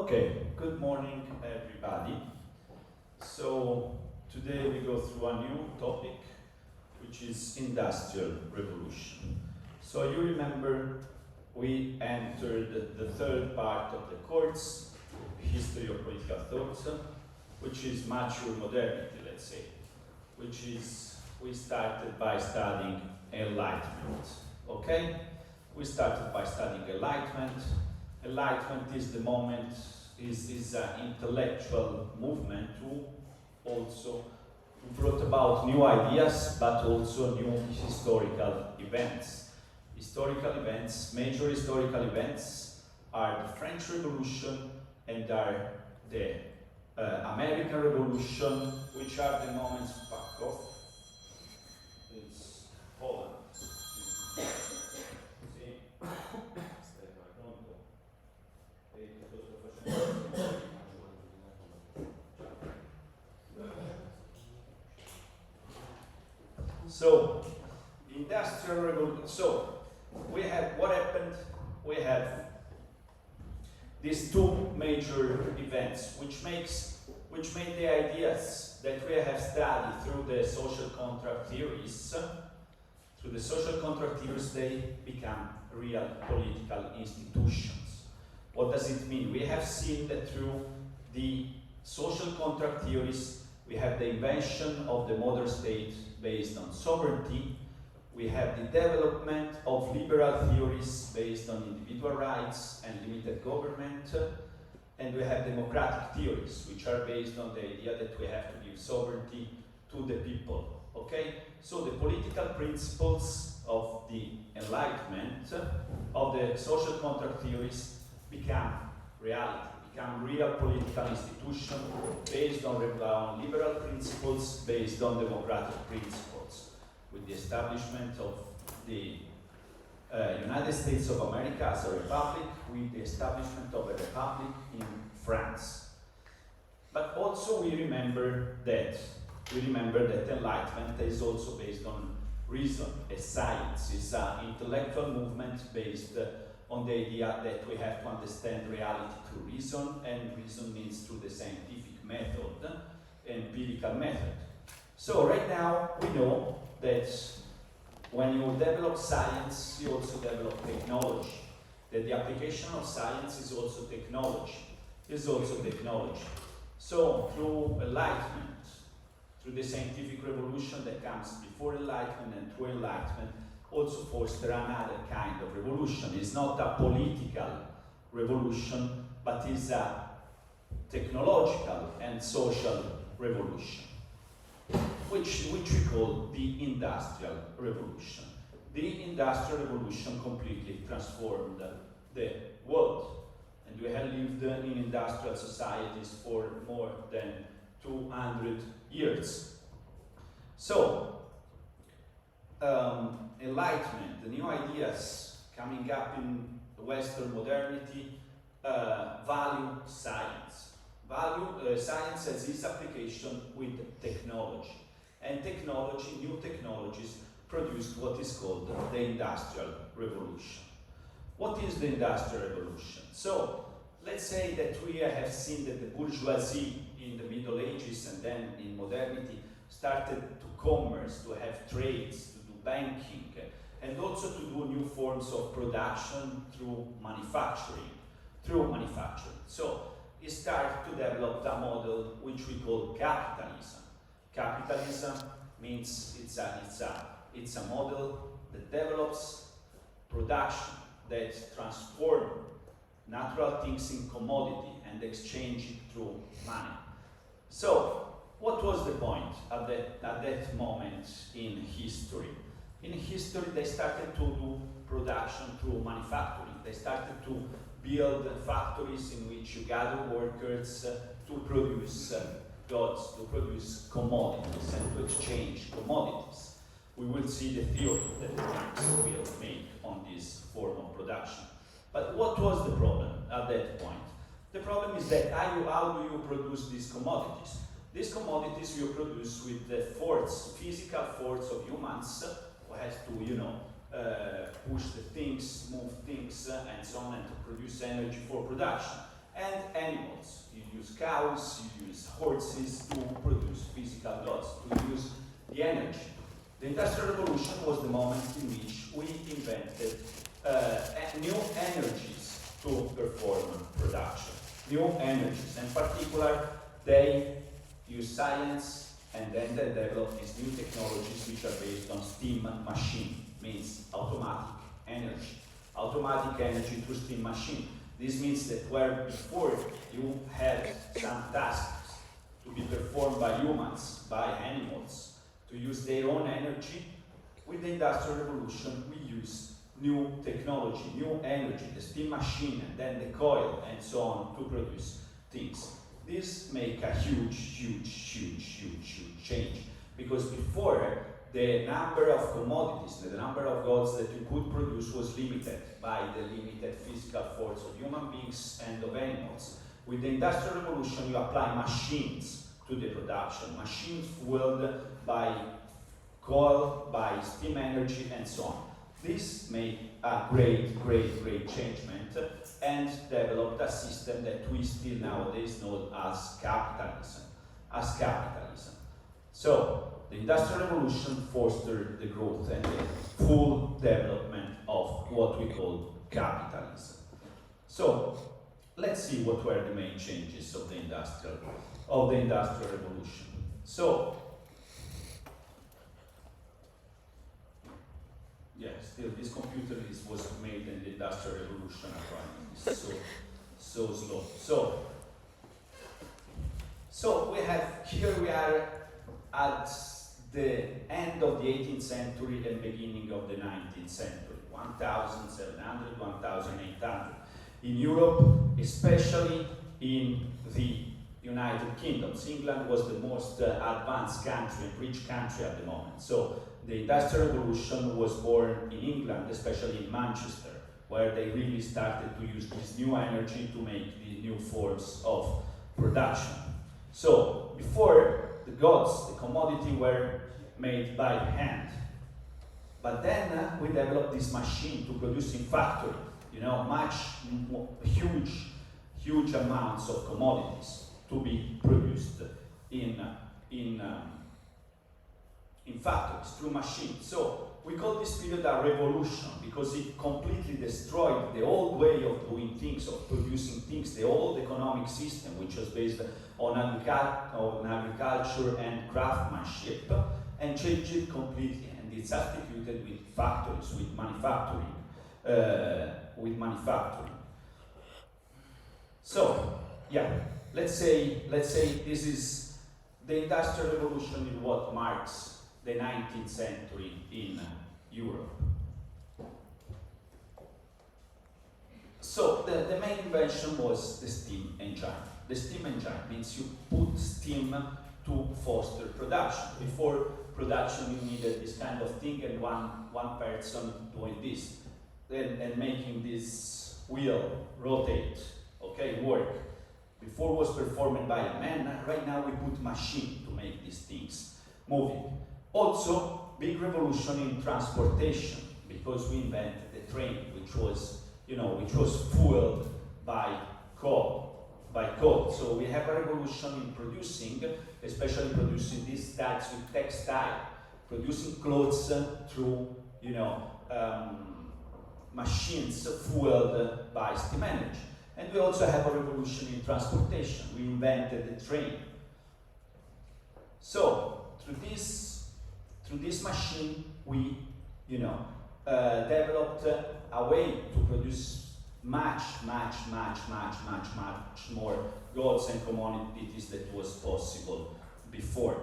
Okay, good morning everybody. So today we go through a new topic, which is industrial revolution. So you remember we entered the third part of the course, history of political thoughts, which is mature modernity, let's say, which is, we started by studying enlightenment, okay? We started by studying enlightenment. Enlightenment is the moment, is an intellectual movement who also brought about new ideas, but also new historical events. Historical events, major historical events, are the French Revolution and are the American Revolution, which are the moments, fuck off, it's Poland. So, industrial revolution. So, we have what happened. We have these two major events, which made the ideas that we have studied through the social contract theories. Through the social contract theories, they become real political institutions. What does it mean? We have seen that through the social contract theories, we have the invention of the modern state based on sovereignty. We have the development of liberal theories based on individual rights and limited government. And we have democratic theories, which are based on the idea that we have to give sovereignty to the people. Okay? So the political principles of the Enlightenment, of the social contract theories, become reality, become real political institutions based on liberal principles, based on democratic principles, with the establishment of the United States of America as a republic, with the establishment of a republic in France. But also we remember that Enlightenment is also based on reason, a science, is an intellectual movement based on the idea that we have to understand reality through reason, and reason means through the scientific method, empirical method. So right now we know that when you develop science, you also develop technology. That the application of science is also technology. So through Enlightenment, through the scientific revolution that comes before Enlightenment and through Enlightenment, also foster another kind of revolution. It's not a political revolution, but is a technological and social revolution, which we call the Industrial Revolution. The Industrial Revolution completely transformed the world. And we have lived in industrial societies for more than 200 years. So, Enlightenment, the new ideas coming up in Western modernity, value science. Science as its application with technology. And technology, new technologies, produced what is called the Industrial Revolution. What is the Industrial Revolution? So, let's say that we have seen that the bourgeoisie in the Middle Ages and then in modernity started to commerce, to have trades, to do banking, and also to do new forms of production through manufacturing. So it started to develop a model which we call capitalism. Capitalism means it's a model that develops production, that transforms natural things in commodity and exchange it through money. So, what was the point at that moment in history? In history, they started to do production through manufacturing. They started to build factories in which you gather workers to produce goods, to produce commodities, and to exchange commodities. We will see the theory that Marx will make on this form of production. But what was the problem at that point? The problem is that how do you produce these commodities? These commodities you produce with the force, physical force of humans, who has to, push the things, move things, and so on, and to produce energy for production. and animals. You use cows, you use horses to produce physical goods, to use the energy. The Industrial Revolution was the moment in which we invented new energies to perform production. New energies. In particular, they use science and then they develop these new technologies which are based on steam machine, means automatic energy. Automatic energy through steam machine. This means that where before you had some tasks to be performed by humans, by animals, to use their own energy, with the Industrial Revolution we use new technology, new energy, the steam machine and then the coil and so on to produce things. This make a huge change, because before the number of commodities, the number of goods that you could produce was limited by the limited physical force of human beings and of animals. With the Industrial Revolution you apply machines to the production, machines fueled by coal, by steam energy and so on. This made a great changement and developed a system that we still nowadays know as capitalism. So, the Industrial Revolution fostered the growth and the full development of what we call capitalism. So, let's see what were the main changes of the Industrial Revolution. So, yeah, still this computer was made in the Industrial Revolution apparently. It's so slow. So we are at the end of the 18th century and beginning of the 19th century, 1700, 1800. In Europe, especially in the United Kingdom. England was the most advanced country and rich country at the moment. So the Industrial Revolution was born in England, especially in Manchester, where they really started to use this new energy to make the new forms of production. So before, the goods, the commodity were made by hand. But then we developed this machine to produce in factory, huge amounts of commodities to be produced in factories through machines. So we call this period a revolution because it completely destroyed the old way of doing things, of producing things, the old economic system which was based on agriculture and craftsmanship, and changed it completely, and it's substituted with factories, with manufacturing. So, yeah, let's say this is the Industrial Revolution is what marks the 19th century in Europe. So the main invention was the steam engine. The steam engine means you put steam to foster production. Before production you needed this kind of thing and one person doing this and making this wheel rotate, work. Before was performed by a man, right now we put machine to make these things moving. Also, big revolution in transportation, because we invented the train, which was fueled by coal. So we have a revolution in producing, especially producing these types with textile, producing clothes through, machines fueled by steam energy. And we also have a revolution in transportation. We invented the train. So through this machine, we, developed a way to produce much more goods and commodities that was possible before.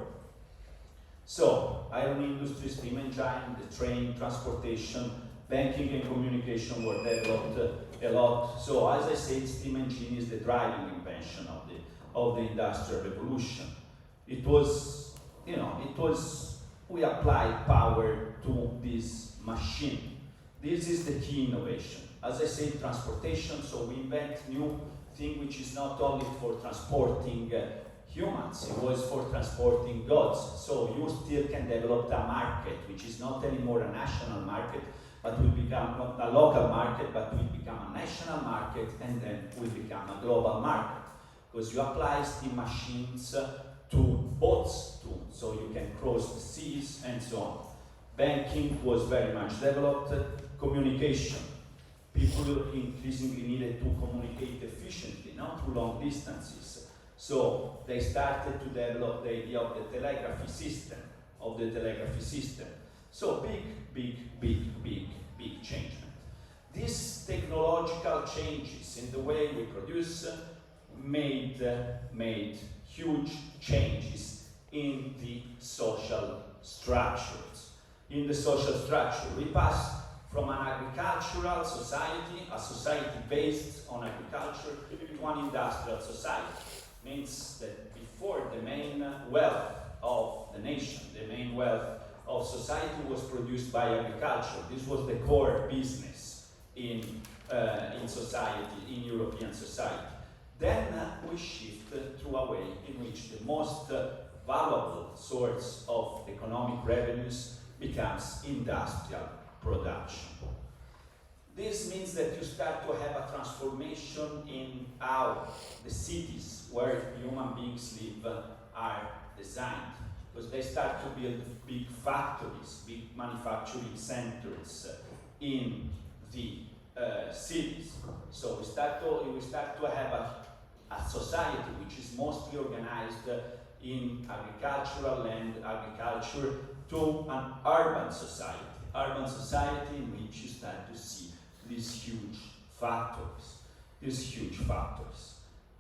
So, iron industry, steam engine, the train, transportation, banking and communication were developed a lot. So, as I said, steam engine is the driving invention of the Industrial Revolution. It was, we applied power to this machine. This is the key innovation. As I said, transportation, so we invent new thing which is not only for transporting humans, it was for transporting goods. So you still can develop a market, which is not anymore a national market, but will become not a local market, but will become a national market, and then will become a global market. Because you apply steam machines to boats too, so you can cross the seas and so on. Banking was very much developed. Communication. People increasingly needed to communicate efficiently, not through long distances. So they started to develop the idea of the telegraphy system, So big changement. These technological changes in the way we produce made huge changes in the social structures. In the social structure, we passed from an agricultural society, a society based on agriculture, to an industrial society. Means that before, the main wealth of the nation, the main wealth of society was produced by agriculture. This was the core business in society, in European society. Then we shift to a way in which the most valuable source of economic revenues becomes industrial production. This means that you start to have a transformation in how the cities where human beings live are designed. Because they start to build big factories, big manufacturing centers in the cities. So we start to have a society which is mostly organized in agricultural land, agriculture, to an urban society in which you start to see these huge factories.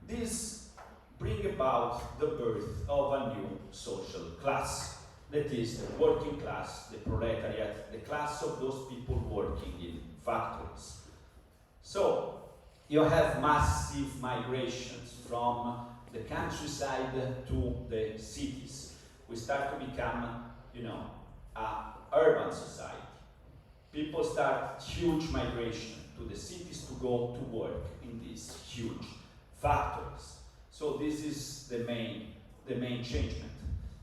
This bring about the birth of a new social class. That is the working class, the proletariat, the class of those people working in factories. So you have massive migrations from the countryside to the cities. We start to become, an urban society. People start huge migration to the cities to go to work in these huge factories. So this is the main changement.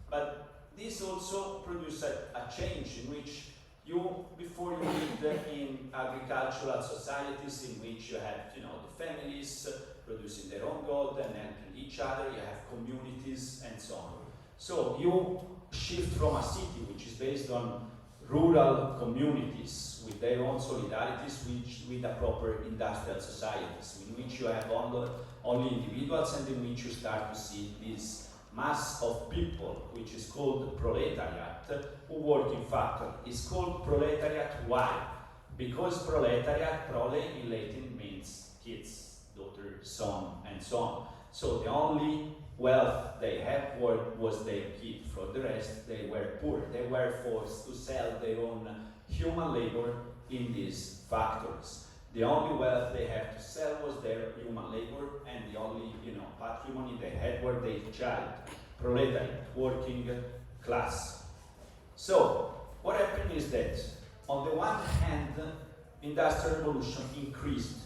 But this also produces a change in which before you lived in agricultural societies in which you had, the families producing their own goods and helping each other, you have communities and so on. So you shift from a city which is based on rural communities with their own solidarities, with a proper industrial societies, in which you have only individuals and in which you start to see this mass of people, which is called proletariat, who work in factory. It's called proletariat. Why? Because proletariat, prole in Latin means kids, daughter, son, and so on. So the only wealth they had was their kid. For the rest, they were poor. They were forced to sell their own human labor in these factories. The only wealth they had to sell was their human labor, and the only, patrimony they had were their child. Proletariat, working class. So, what happened is that, on the one hand, Industrial Revolution increased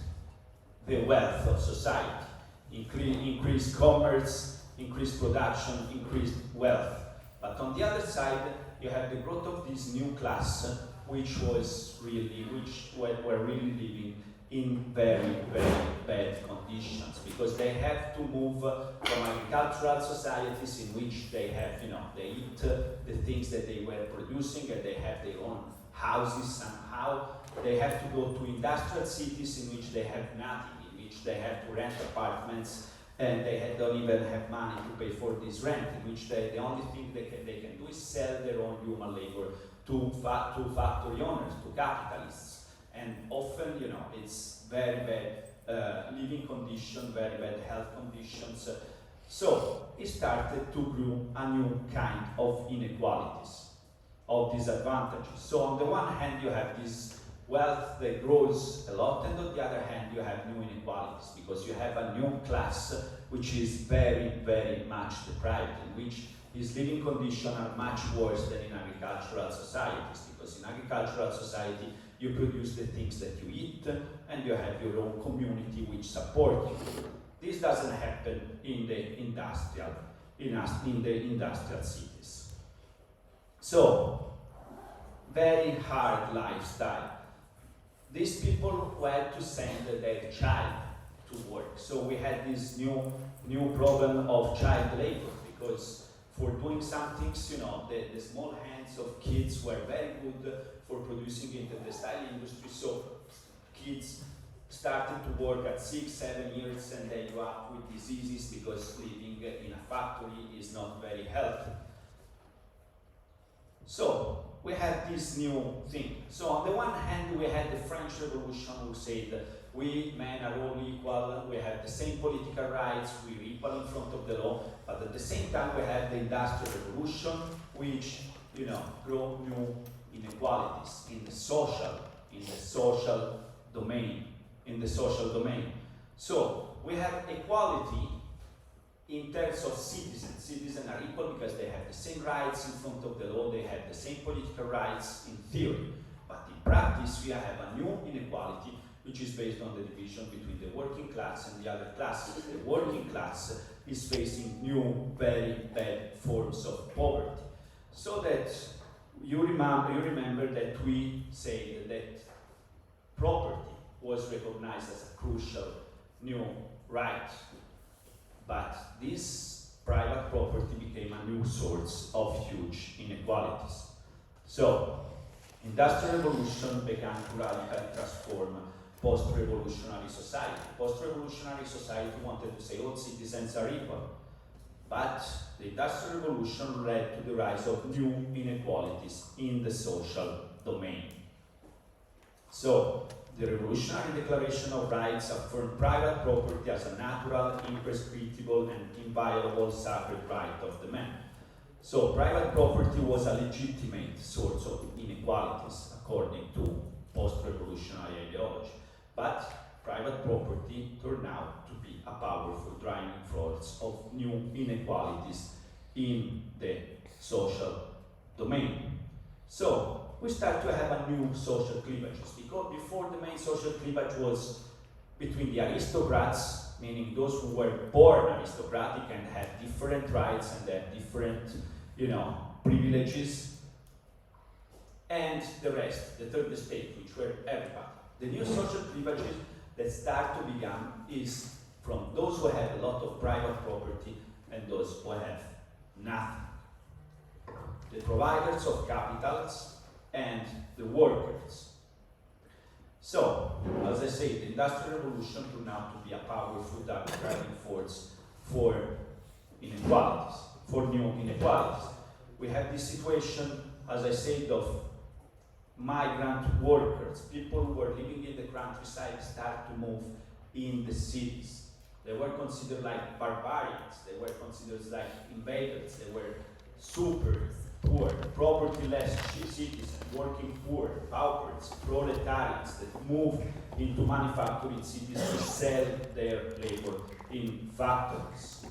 the wealth of society, increased commerce, increased production, increased wealth. But on the other side, you have the growth of this new class, which were really living in very, very bad conditions, because they have to move from agricultural societies in which they have, they eat the things that they were producing and they have their own houses somehow. They have to go to industrial cities in which they have nothing, in which they have to rent apartments, and they don't even have money to pay for this rent, in which the only thing they can do is sell their own human labor to factory owners, to capitalists. And often, it's very bad living condition, very bad health conditions. So it started to grow a new kind of inequalities, of disadvantages. So on the one hand, you have this wealth that grows a lot, and on the other hand, you have new inequalities, because you have a new class which is very, very much deprived, in which his living conditions are much worse than in agricultural societies, because in agricultural society you produce the things that you eat and you have your own community which support you. This doesn't happen in the industrial in the industrial cities. So, very hard lifestyle. These people had to send their child to work. So we had this new problem of child labor, because for doing some things, the small hands of kids were very good for producing in the textile industry. So kids started to work at 6, 7 years, and they grew up with diseases because living in a factory is not very healthy. So we had this new thing. So on the one hand, we had the French Revolution, who said we men are all equal, we have the same political rights, we're equal in front of the law. But at the same time, we had the Industrial Revolution, which grew new inequalities in the social domain. So we have equality in terms of citizens. Citizens are equal because they have the same rights in front of the law, they have the same political rights in theory. But in practice, we have a new inequality, which is based on the division between the working class and the other classes. The working class is facing new, very bad forms of poverty. So that you remember that we said that property was recognized as a crucial new right. But this private property became a new source of huge inequalities. So, Industrial Revolution began to radically transform post-revolutionary society. Post-revolutionary society wanted to say all citizens are equal. But the Industrial Revolution led to the rise of new inequalities in the social domain. So, the Revolutionary Declaration of Rights affirmed private property as a natural, imprescriptible, and inviolable sacred right of the man. So private property was a legitimate source of inequalities according to post-revolutionary ideology. But private property turned out to be a powerful driving force of new inequalities in the social domain. So we start to have a new social cleavages, because before the main social cleavage was between the aristocrats, meaning those who were born aristocratic and had different rights and had different, privileges, and the rest, the third estate, which were everybody. The new social cleavages that start to begin is from those who have a lot of private property and those who have nothing. The providers of capitals and the workers. So, as I say, the Industrial Revolution turned out to be a powerful driving force for inequalities, for new inequalities. We have this situation, as I said, of migrant workers, people who were living in the countryside start to move in the cities. They were considered like barbarians, they were considered like invaders, they were super poor, property-less citizens, working poor, paupers, proletariats that move into manufacturing cities to sell their labor in factories,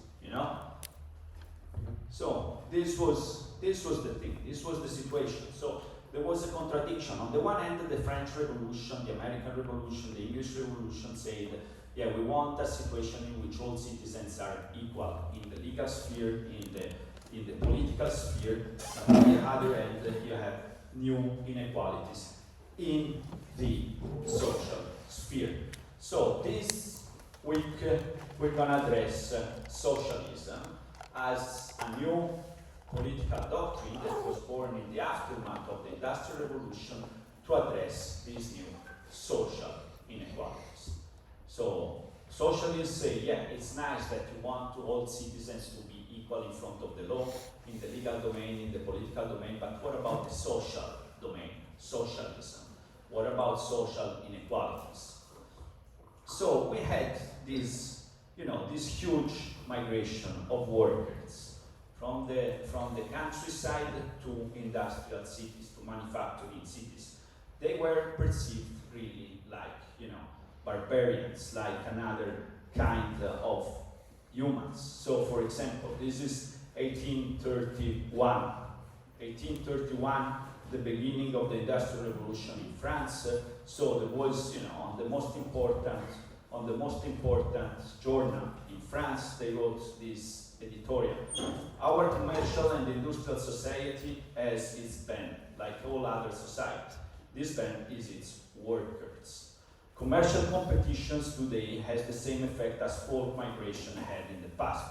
So this was the thing, this was the situation. So there was a contradiction. On the one hand, the French Revolution, the American Revolution, the English Revolution said, yeah, we want a situation in which all citizens are equal in the legal sphere, in the political sphere, but on the other end, you have new inequalities in the social sphere. So this week, we're going to address socialism as a new political doctrine that was born in the aftermath of the Industrial Revolution to address these new social inequalities. So socialists say, yeah, it's nice that you want all citizens to be equal in front of the law, in the legal domain, in the political domain, but what about the social domain, socialism? What about social inequalities? So we had this huge migration of workers from the countryside to industrial cities, to manufacturing cities. They were perceived really like, barbarians, like another kind of humans. So, for example, this is 1831. 1831, the beginning of the Industrial Revolution in France. So there was, on the most important journal in France, they wrote this editorial. Our commercial and industrial society has its band, like all other societies. This band is its workers. Commercial competitions today has the same effect as folk migration had in the past.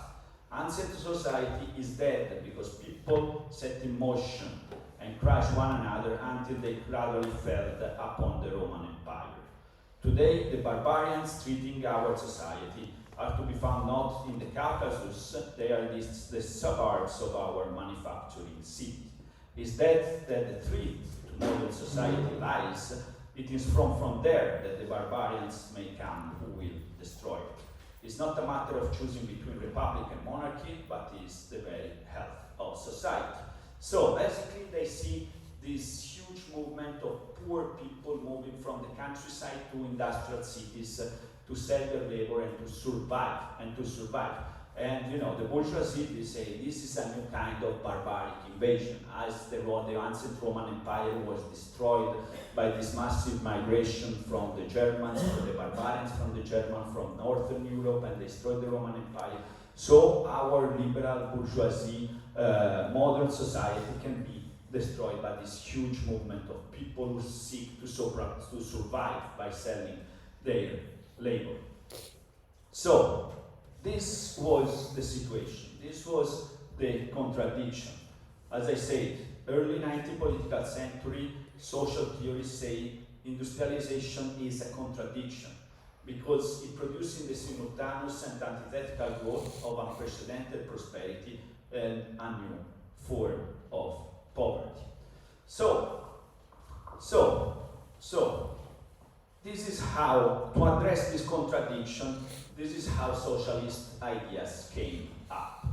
Ancient society is dead because people set in motion and crush one another until they gradually fell upon the Roman Empire. Today, the barbarians treating our society are to be found not in the Caucasus, they are the suburbs of our manufacturing city. Is that the threat to modern society lies? It is from there that the barbarians may come who will destroy it. It's not a matter of choosing between republic and monarchy, but is the very health of society. So basically they see this huge movement of poor people moving from the countryside to industrial cities to sell their labor and to survive. And you know, the bourgeoisie, they say this is a new kind of barbaric invasion, as the ancient Roman Empire was destroyed by this massive migration from the Germans, from the barbarians from the Germans, from Northern Europe, and destroyed the Roman Empire. So our liberal bourgeoisie, modern society can be destroyed by this huge movement of people who seek to survive by selling their labor. So, this was the situation. This was the contradiction. As I said, early 19th political century, social theories say industrialization is a contradiction because it produces the simultaneous and antithetical growth of unprecedented prosperity and a new form of poverty. So, this is how, to address this contradiction, this is how socialist ideas came up.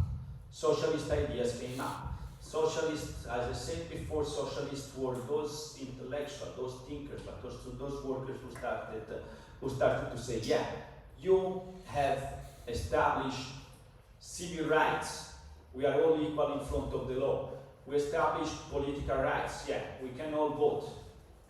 Socialist ideas came up. Socialists, as I said before, socialists were those intellectuals, those thinkers, but also those workers who started to say, yeah, you have established civil rights. We are all equal in front of the law. We established political rights. Yeah, we can all vote.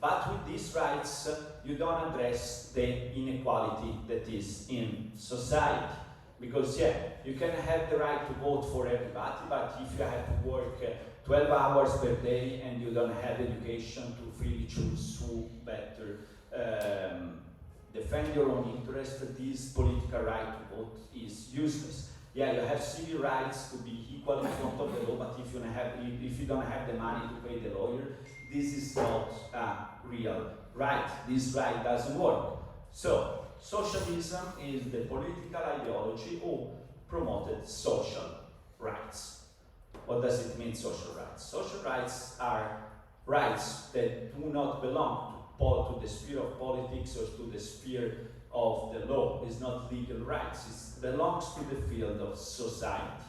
But with these rights, you don't address the inequality that is in society. Because, yeah, you can have the right to vote for everybody, but if you have to work 12 hours per day and you don't have education to freely choose who better defend your own interest, this political right to vote is useless. Yeah, you have civil rights to be equal in front of the law, but if you don't have the money to pay the lawyer, this is not a real right. This right doesn't work. So, socialism is the political ideology who promoted social rights. What does it mean, social rights? Social rights are rights that do not belong to the sphere of politics or to the sphere of the law. It's not legal rights. It belongs to the field of society.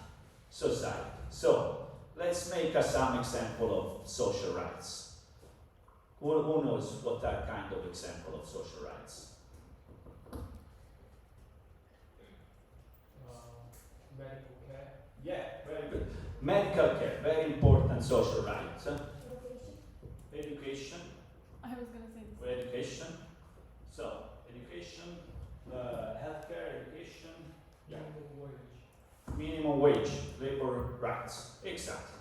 So, let's make some example of social rights. Who knows what are kind of example of social rights? Medical care. Yeah, very good. Medical care, very important social right. Education. I was going to say this. Education. So, education, healthcare, education. Yeah. Minimum wage, labor rights. Exactly.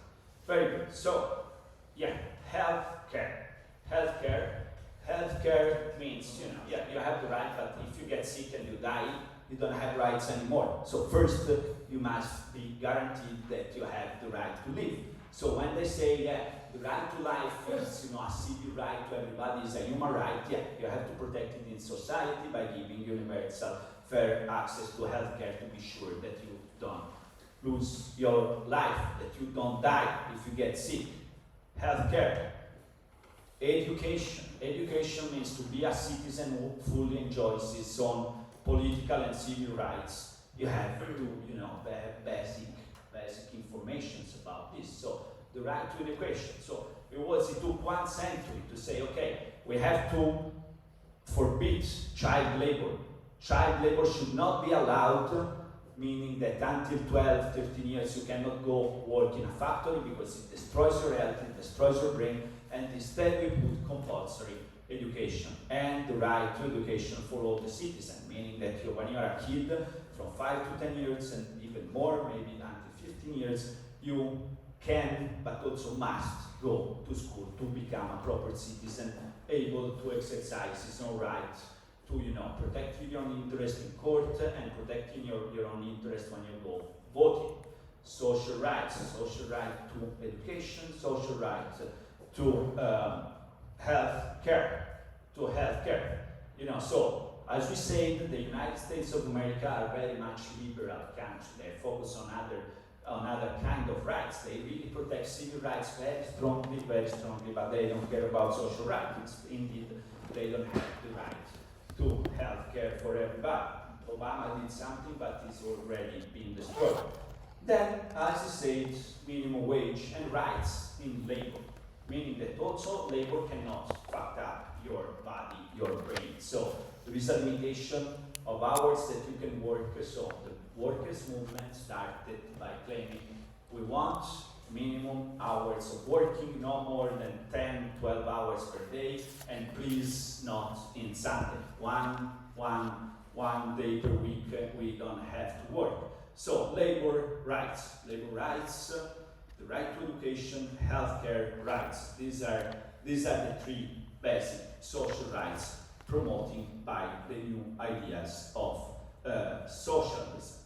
Very good. So, yeah, healthcare. Healthcare means, you have the right, but if you get sick and you die, you don't have rights anymore. So first, you must be guaranteed that you have the right to live. So when they say, yeah, the right to life is, a civil right to everybody, is a human right, yeah, you have to protect it in society by giving universal, fair access to healthcare to be sure that you don't lose your life, that you don't die if you get sick. Healthcare. Education. Education means to be a citizen who fully enjoys his own political and civil rights. You have to, have basic information about this. So the right to education. So it took 1 century to say, okay, we have to forbid child labor. Child labor should not be allowed, meaning that until 12, 13 years you cannot go work in a factory because it destroys your health, it destroys your brain, and instead we put compulsory education and the right to education for all the citizens, meaning that when you are a kid from 5 to 10 years and even more, maybe until 15 years, you can, but also must, go to school to become a proper citizen, able to exercise his own right to, protect your own interest in court and protecting your own interest when you go voting. Social rights right to education, social right to health care, So, as we said, the United States of America are very much liberal country. They focus on other kind of rights. They really protect civil rights very strongly, but they don't care about social rights. Indeed, they don't have the right to health care for everybody. Obama did something, but it's already been destroyed. Then, as I said, minimum wage and rights in labor, meaning that also labor cannot fuck up your body, your brain. So there is a limitation of hours that you can work. So the workers' movement started by claiming we want minimum hours of working, no more than 10, 12 hours per day, and please not in Sunday. One day per week we don't have to work. So labor rights, the right to education, healthcare rights. These are the three basic social rights promoted by the new ideas of socialism.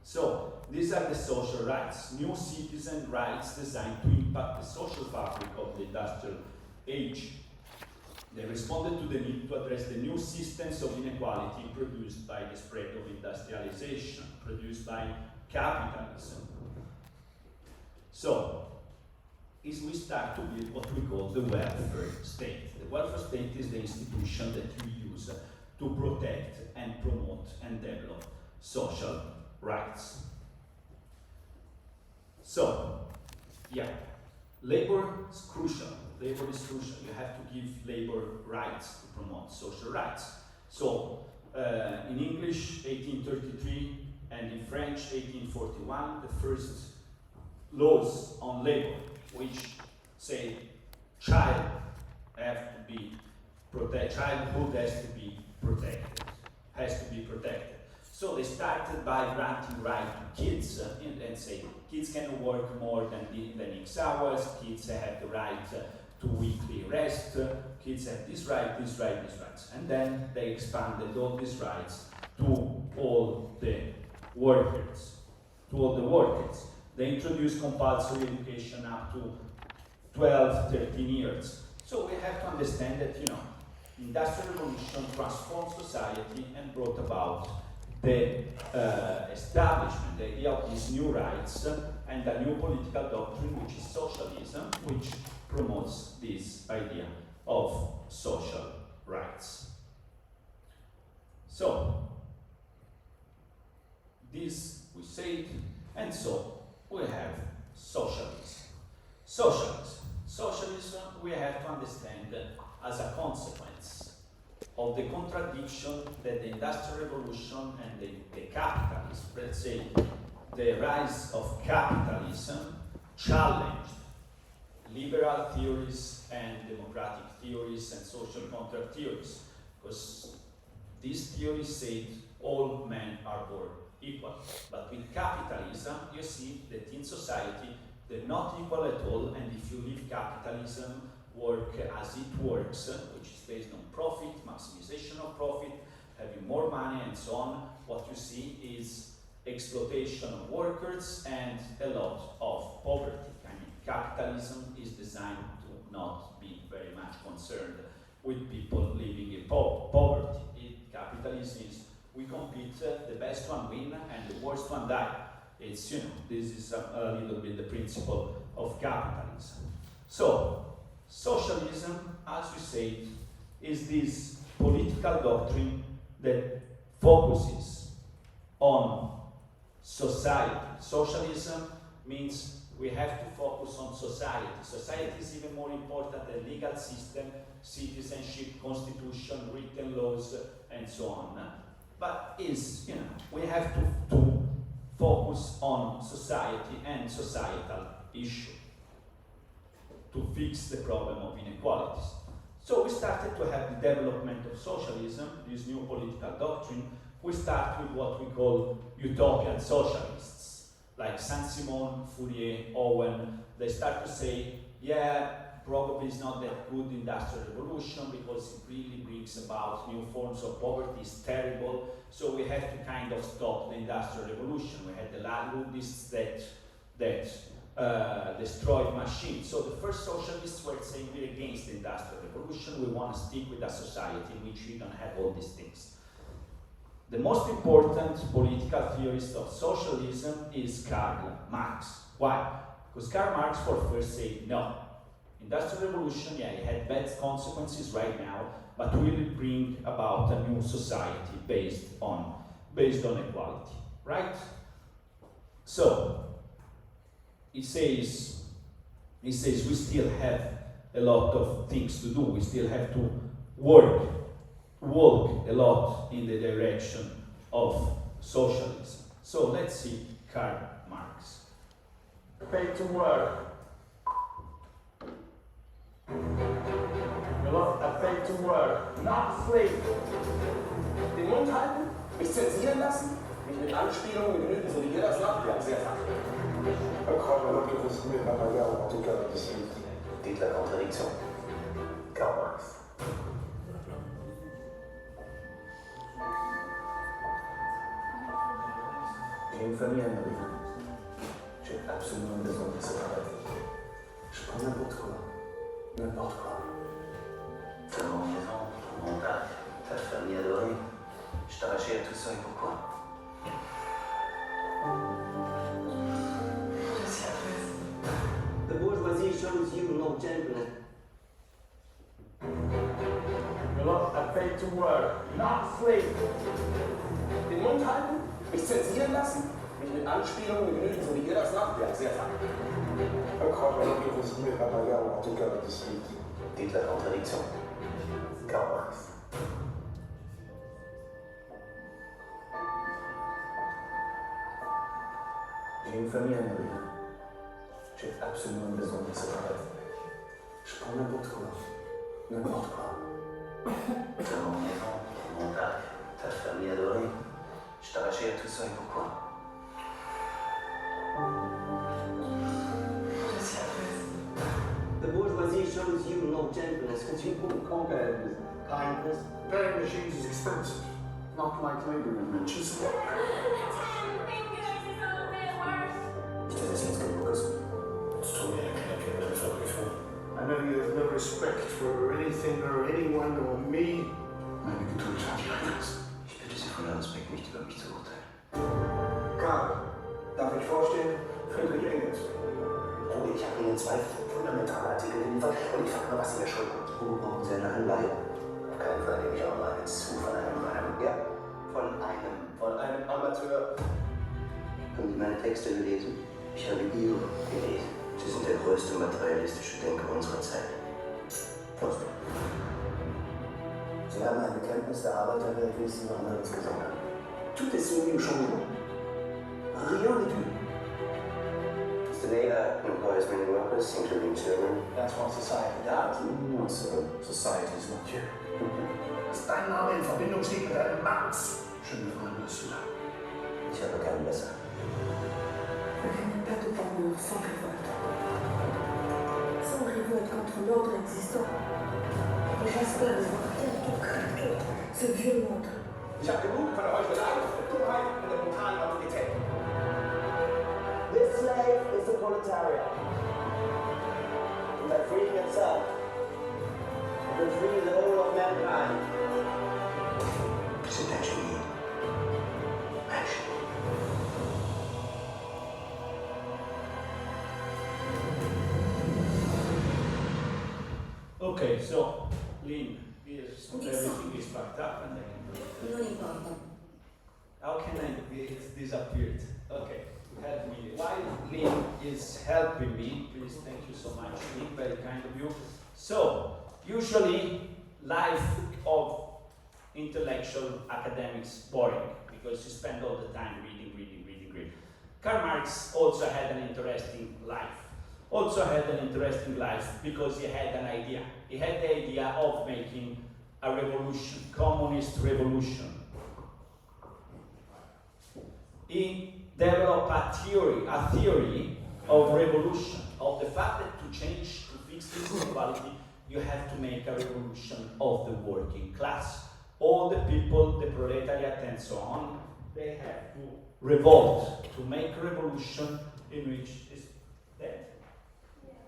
So these are the social rights, new citizen rights designed to impact the social fabric of the industrial age. They responded to the need to address the new systems of inequality produced by the spread of industrialization, produced by capitalism. So, is we start to build what we call the welfare state. The welfare state is the institution that you use to protect and promote and develop social rights. So, labor is crucial. You have to give labor rights to promote social rights. So, in English, 1833, and in French, 1841, the first laws on labor, which say childhood has to be protected. So they started by granting right to kids and say kids can work more than X hours, kids have the right to weekly rest, kids have this rights. And then they expanded all these rights to all the workers. They introduced compulsory education up to 12, 13 years. So we have to understand that, Industrial Revolution transformed society and brought about the establishment, the idea of these new rights and a new political doctrine, which is socialism, which promotes this idea of social rights. So, this we said, and so we have socialism. Socialism we have to understand as a consequence of the contradiction that the Industrial Revolution and the capitalism, let's say the rise of capitalism, challenged liberal theories and democratic theories and social contract theories, because these theories said all men are born equal. But with capitalism, you see that in society they're not equal at all, and if you leave capitalism work as it works, which is based on profit, maximization of profit, having more money and so on, what you see is exploitation of workers and a lot of poverty. Capitalism is designed to not be very much concerned with people living in poverty. Capitalism is we compete, the best one win and the worst one die. It's, this is a little bit the principle of capitalism. So, socialism, as we said, is this political doctrine that focuses on society. Socialism means we have to focus on society. Society is even more important than legal system, citizenship, constitution, written laws, and so on. But we have to focus on society and societal issue to fix the problem of inequalities. So we started to have the development of socialism, this new political doctrine. We start with what we call utopian socialists. like Saint-Simon, Fourier, Owen, they start to say, yeah, probably it's not that good industrial revolution because it really brings about new forms of poverty, it's terrible, so we have to kind of stop the industrial revolution. We had the Luddites that destroyed machines. So the first socialists were saying we're against the industrial revolution, we want to stick with a society in which we don't have all these things. The most important political theorist of socialism is Karl Marx. Why? Because Karl Marx for first said, no, industrial revolution, yeah, it had bad consequences right now, but will bring about a new society based on equality, right? So, he says we still have a lot of things to do, we still have to walk a lot in the direction of socialism. So let's see Karl Marx. Paid to work. Wir are paid to work, not slave. Den Mund halten, mich zensieren lassen, mich mit Anspielungen begnügen, so wie ihr das macht, ja, sehr fach. Incroyable que vous mettez ma valeur en tout cas ici. Dites la contradiction. Karl Marx. J'ai une famille à nourrir. J'ai absolument besoin de ce travail. Je prends n'importe quoi. N'importe quoi. Ta maison, ton montagne, ta famille adorée. Je t'arrachais à tout ça et pourquoi? The bourgeoisie shows you no gentleness. Wir are paid to work, not slave. Den Mund halten, mich zensieren lassen, mich mit Anspielungen begnügen, so wie ihr das macht, ja, sehr fach. Incroyable que vous mettez ma valeur en tout cas ici. Dites la contradiction. Karl Marx. J'ai une famille à nourrir. J'ai absolument besoin de ce travail. Je prends n'importe quoi. N'importe quoi. Ta maison, ton montagne, ta famille adorée. Je t'arrachais à tout ça et pourquoi? The bourgeoisie shows you no gentleness because you couldn't conquer it with kindness. Paying machines is expensive, not like labor in Manchester. Ich bin jetzt nicht genug. Es tut mir keine Kinder verprüfen. I know you have no respect for anything or anyone or me. Meine Geduld hat Grenzen. Ich bitte Sie voller Respekt, nicht über mich zu urteilen. Karl, darf ich vorstellen? Friedrich Engels. Bruder, ich habe Ihnen 2 fundamentale Artikel geliefert und ich frage mal, was Sie mir schulden. Wo brauchen Sie eine Anleihe? Auf keinen Fall nehme ich auch mal eins zu von einem. Ja, von einem Amateur. Haben Sie meine Texte gelesen? Ich habe Ihre gelesen. Sie sind der größte materialistische Denker unserer Zeit. Prost. Sie haben ein Bekenntnis der Arbeiterwelt, wie es noch anderes gesagt hat. Tout est soumis au changement. Rien n'est tout. Today, employs many workers, including children. That's what society does. No, sir. Society is not you. Dass dein Name in Verbindung steht mit einem Marx. Je ne vois pas cela. Ich habe keinen besser. Il n'y a pas de bonheur sans révolte. Sans révolte contre l'ordre existant. Et j'espère les voir bientôt craquer ce vieux monde. Ich habe genug von der Heuchelei, der Dummheit und der brutalen Autorität. This slave is the proletariat. And by freeing itself, it will free the whole of mankind. C'est un génie. Un génie. Okay, so Lynn, here's everything is packed up and then Non importa. how can it disappeared? Okay, help me. While Lynn is helping me, please thank you so much, Lynn, very kind of you. So, usually life of intellectual academics boring because you spend all the time reading. Karl Marx also had an interesting life. Because he had an idea. He had the idea of making a revolution, communist revolution. He develop a theory of revolution, of the fact that to change, to fix this inequality, you have to make a revolution of the working class. All the people, the proletariat and so on, they have to revolt, to make a revolution in which is dead.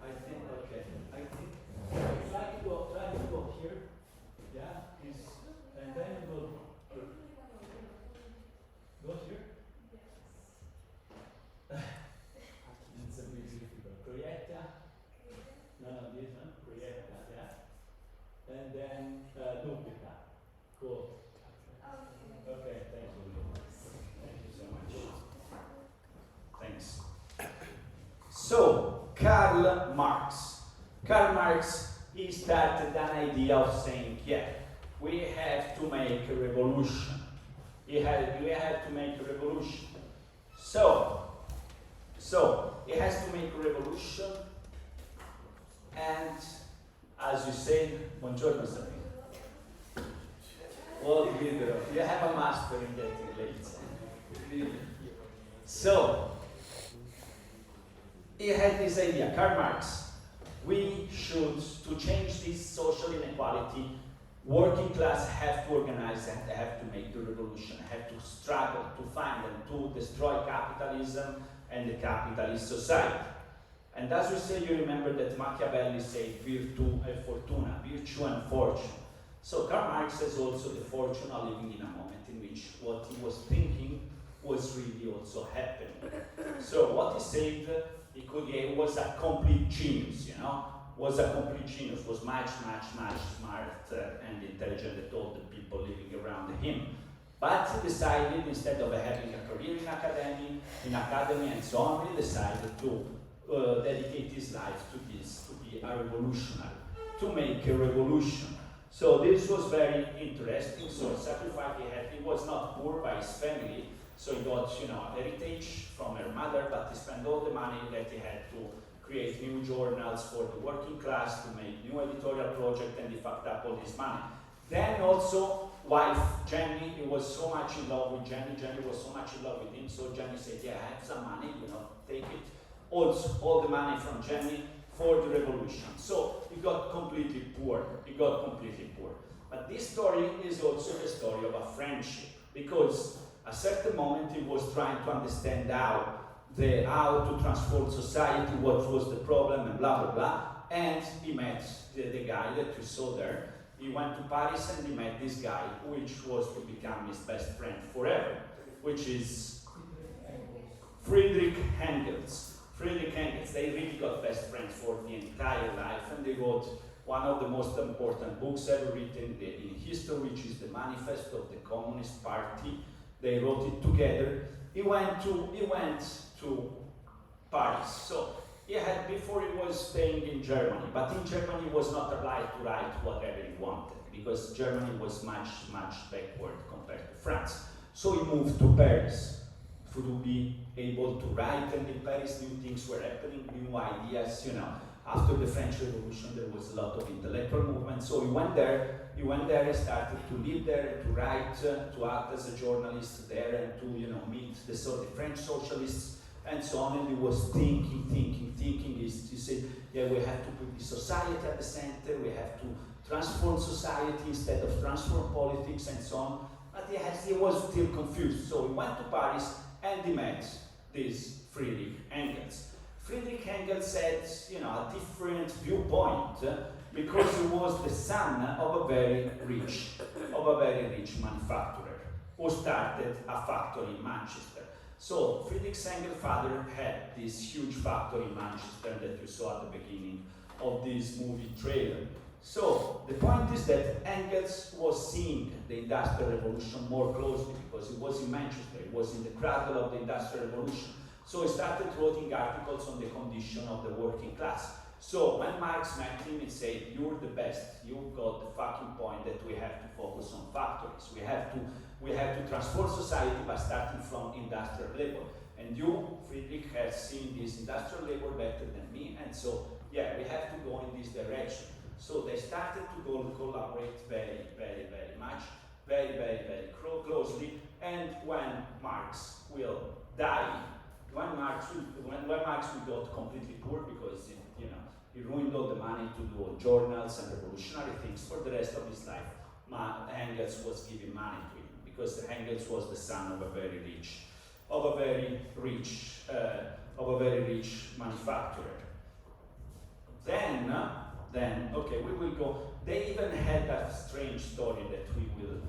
I think, okay, I think, try to go here, yeah, and then you go here. It's a bit difficult. Proietta. No, this one. Proietta, yeah. And then duplica. Cool. Okay, thank you. Thank you so much. Thanks. So, Karl Marx. Karl Marx, he started an idea of saying, yeah, we have to make a revolution. We have to make a revolution. So he has to make a revolution, and as you say, buongiorno Sabine. World leader, you have a master in getting late. So he had this idea, Karl Marx, we should, to change this social inequality, working class have to organize and have to make the revolution, have to struggle to find and to destroy capitalism and the capitalist society. And as we say, you remember that Machiavelli said virtù e fortuna, virtue and fortune. So Karl Marx has also the fortune of living in a moment in which what he was thinking was really also happening. So what he said, he was a complete genius, was a complete genius, was much smart and intelligent than all the people living around him. But he decided, instead of having a career in academy and so on, he decided to dedicate his life to this, to be a revolutionary, to make a revolution. So this was very interesting. So the sacrifice he had, he was not poor by his family, so he got, heritage from her mother, but he spent all the money that he had to create new journals for the working class, to make new editorial project, and he fucked up all this money. Then also, wife Jenny, he was so much in love with Jenny was so much in love with him, so Jenny said, yeah, I have some money, take it. Also, all the money from Jenny for the revolution. So he got completely poor, But this story is also the story of a friendship, because at a certain moment he was trying to understand how to transform society, what was the problem, and blah, blah, blah. And he met the guy that you saw there. He went to Paris and he met this guy, which was to become his best friend forever, which is Friedrich Engels. Friedrich Engels, they really got best friends for the entire life, and they wrote one of the most important books ever written in history, which is the Manifesto of the Communist Party. They wrote it together. He went to Paris. So before he was staying in Germany, but in Germany he was not allowed to write whatever he wanted, because Germany was much backward compared to France. So he moved to Paris to be able to write, and in Paris new things were happening, new ideas, After the French Revolution there was a lot of intellectual movement, so he went there and started to live there, and to write, to act as a journalist there, and to meet the French socialists and so on. And he was thinking. He said, yeah, we have to put the society at the center, we have to transform society instead of transform politics and so on. But he was still confused. So he went to Paris and he met this Friedrich Engels. Friedrich Engels had, a different viewpoint, because he was the son of a very rich manufacturer who started a factory in Manchester. So Friedrich Engels' father had this huge factory in Manchester that you saw at the beginning of this movie trailer. So the point is that Engels was seeing the Industrial Revolution more closely, because he was in Manchester, he was in the cradle of the Industrial Revolution. So he started writing articles on the condition of the working class. So when Marx met him, he said, you're the best, you've got the fucking point that we have to focus on factories. We have to transform society by starting from industrial labor. And you, Friedrich, have seen this industrial labor better than me, and so, yeah, we have to go in this direction. So they started to collaborate very closely, and when Marx will die when Marx got completely poor because he ruined all the money to do journals and revolutionary things for the rest of his life. Engels was giving money to him because Engels was the son of a very rich manufacturer. Then okay, we will go. They even had a strange story that we will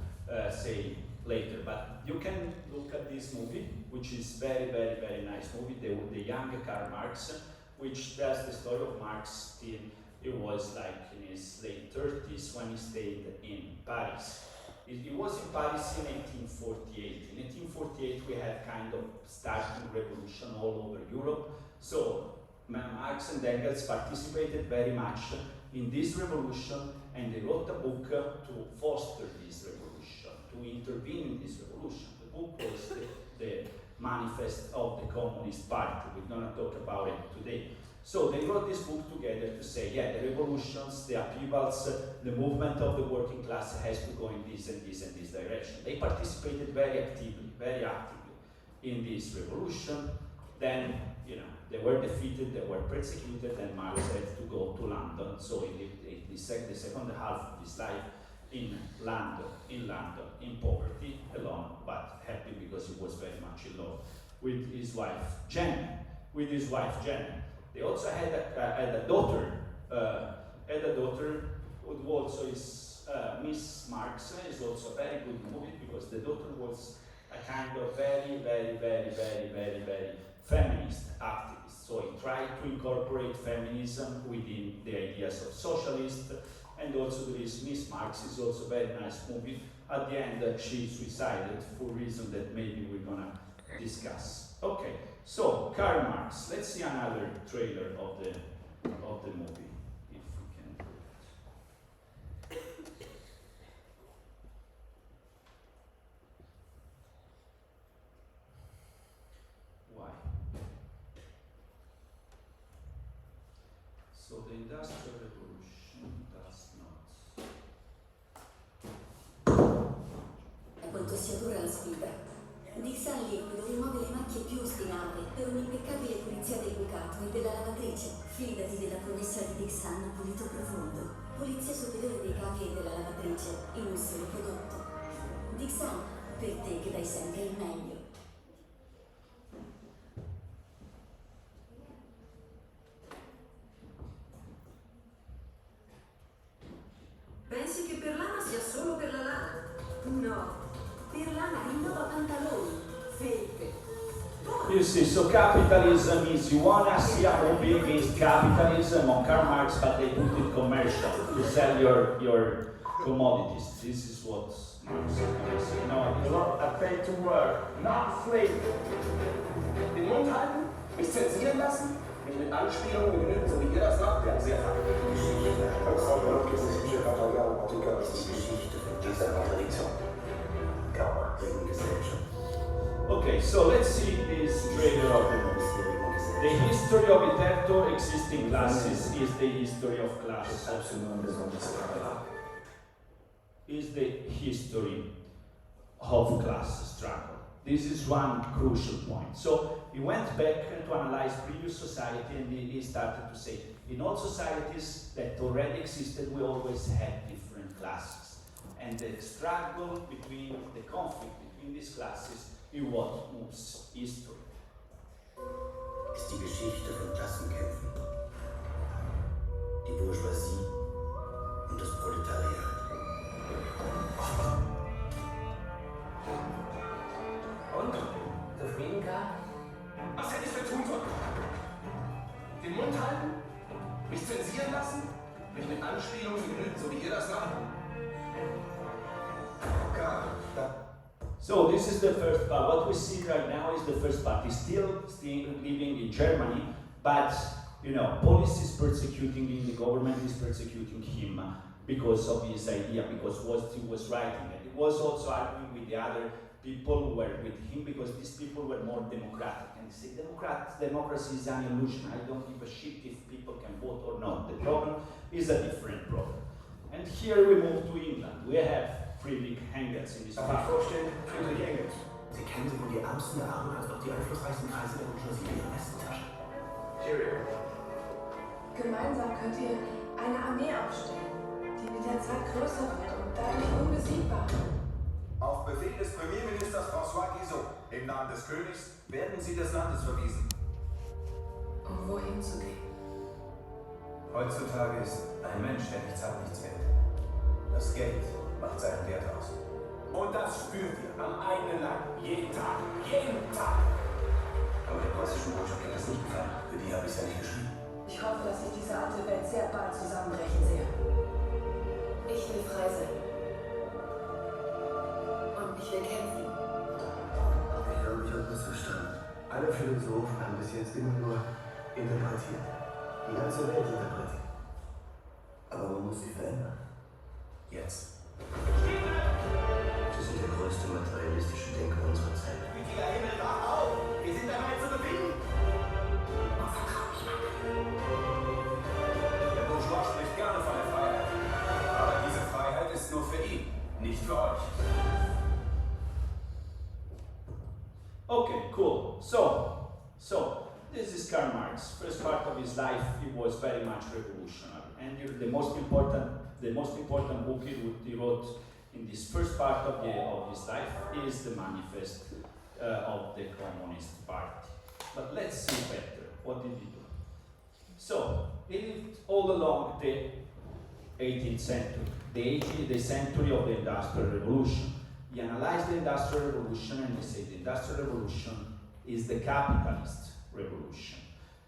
say later, but you can look at this movie, which is very, very, very nice movie, the young Karl Marx, which tells the story of Marx till he was like in his late 30s when he stayed in Paris. He was in Paris in 1848. In 1848 we had kind of starting revolution all over Europe, so Marx and Engels participated very much in this revolution, and they wrote a book to foster this revolution, to intervene in this revolution. The book was the Manifest of the Communist Party. We're going to talk about it today. So they wrote this book together to say, yeah, the revolutions, the upheavals, the movement of the working class has to go in this and this and this direction. They participated very actively in this revolution. Then, they were defeated, they were persecuted, and Marx had to go to London. So he lived the second half of his life in London, in poverty, alone, but happy because he was very much in love with his wife, Jenny. They also had a daughter, who also is Miss Marx. Is also a very good movie because the daughter was a kind of very, very, very, very, very, very feminist activist. So he tried to incorporate feminism within the ideas of socialists, and also there is Miss Marx is also a very nice movie. At the end, she suicided for a reason that maybe we're gonna discuss. Okay, so Karl Marx. Let's see another trailer of the movie, if we can do it. Why? So the Industrial Revolution does not. Quanto sia dura la sfida. Dixon Liquido rimuove le macchie più ostinate per un'impeccabile pulizia del bucato e della lavatrice. Fidati della promessa di Dixon pulito profondo. Pulizia superiore dei cavi e della lavatrice in un solo prodotto. Dixon, per te che dai sempre il meglio. Pensi che per lana sia solo per la lana? No, per lana rinnova pantaloni, felpe. You see, so capitalism is, you wanna see a movie against capitalism on Karl Marx, but they put it commercial to sell your commodities. This is what Marx is. You are paid to work, not slave. Den Mund halten, mich zensieren lassen, mich mit Anspielungen begnügen, so wie ihr das macht, wir haben sehr Okay, so let's see this trailer of the movie. The history of hitherto existing classes is the history of class. Is the history of class struggle. This is one crucial point. So he went back to analyze previous society, and he started to say, in all societies that already existed, we always had different classes. And the struggle between, the conflict between these classes is what moves history. Ist die Geschichte von Klassenkämpfen. Die Bourgeoisie und das Proletariat. Und? Zufrieden, Karl? Was hätte ich für tun sollen? Den Mund halten? Mich zensieren lassen? Mich mit Anspielungen begnügen, so wie ihr das macht? Karl, So this is the first part. What we see right now is the first part. He's still living in Germany, but police is persecuting him, the government is persecuting him because of his idea, because what he was writing. And he was also arguing with the other people who were with him because these people were more democratic. And he said, democracy is an illusion. I don't give a shit if people can vote or not. The problem is a different problem. And here we move to England. We have Friedrich Engels in this darf ich part. vorstellen, Friedrich Engels. Sie kennen sowohl die ärmsten der Armen als auch die einflussreichsten Kreise der Bourgeoisie in ihrer Westentasche. Cheerio. Gemeinsam könnt ihr eine Armee aufstellen, die mit der Zeit größer wird und dadurch unbesiegbar. Auf Befehl des Premierministers François Guizot, im Namen des Königs, werden Sie des Landes verwiesen. Um wohin zu gehen? Heutzutage ist ein Mensch, der nichts hat, nichts wert. Das Geld macht seinen Wert aus. Und das spürt ihr am eigenen Leib. Jeden Tag. Jeden Tag. Aber der preußischen Botschaft hat das nicht gefallen. Für die habe ich ja nicht geschrieben. Ich hoffe, dass ich diese alte Welt sehr bald zusammenbrechen sehe. Ich will frei sein. Und ich will kämpfen. Ich glaube, ich habe das verstanden. Alle Philosophen haben bis jetzt immer nur interpretiert. Die ganze Welt interpretiert. Aber man muss sie verändern. Jetzt. Sie sind der größte materialistische Denker unserer Zeit. Gütiger Himmel, wach auf! Wir sind dabei zu gewinnen! Und vertrau mich, Mann. Der Bourgeois spricht gerne von der Freiheit. Aber diese Freiheit ist nur für ihn, nicht für euch. Okay, cool. So this is Karl Marx. First part of his life, he was very much revolutionary, and the most important book he wrote in this first part of his life is the Manifest of the Communist Party. But let's see better. What did he do? So he lived all along the 18th century, the century of the Industrial Revolution. He analyzed the Industrial Revolution and he said the Industrial Revolution is the capitalist revolution.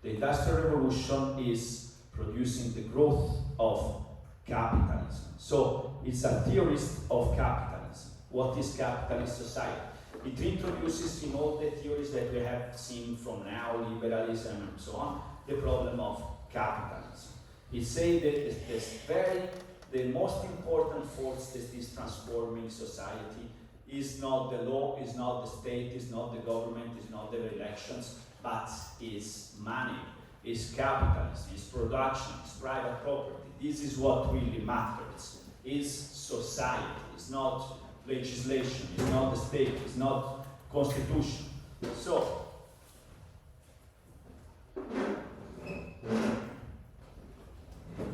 The Industrial Revolution is producing the growth of capitalism. So it's a theorist of capitalism. What is capitalist society? It introduces in all the theories that we have seen from neoliberalism and so on, the problem of capitalism. It says that the most important force that is transforming society is not the law, is not the state, is not the government, is not the elections, but is money, is capitalism, is production, is private property. This is what really matters, is society, it's not legislation, it's not the state, it's not constitution.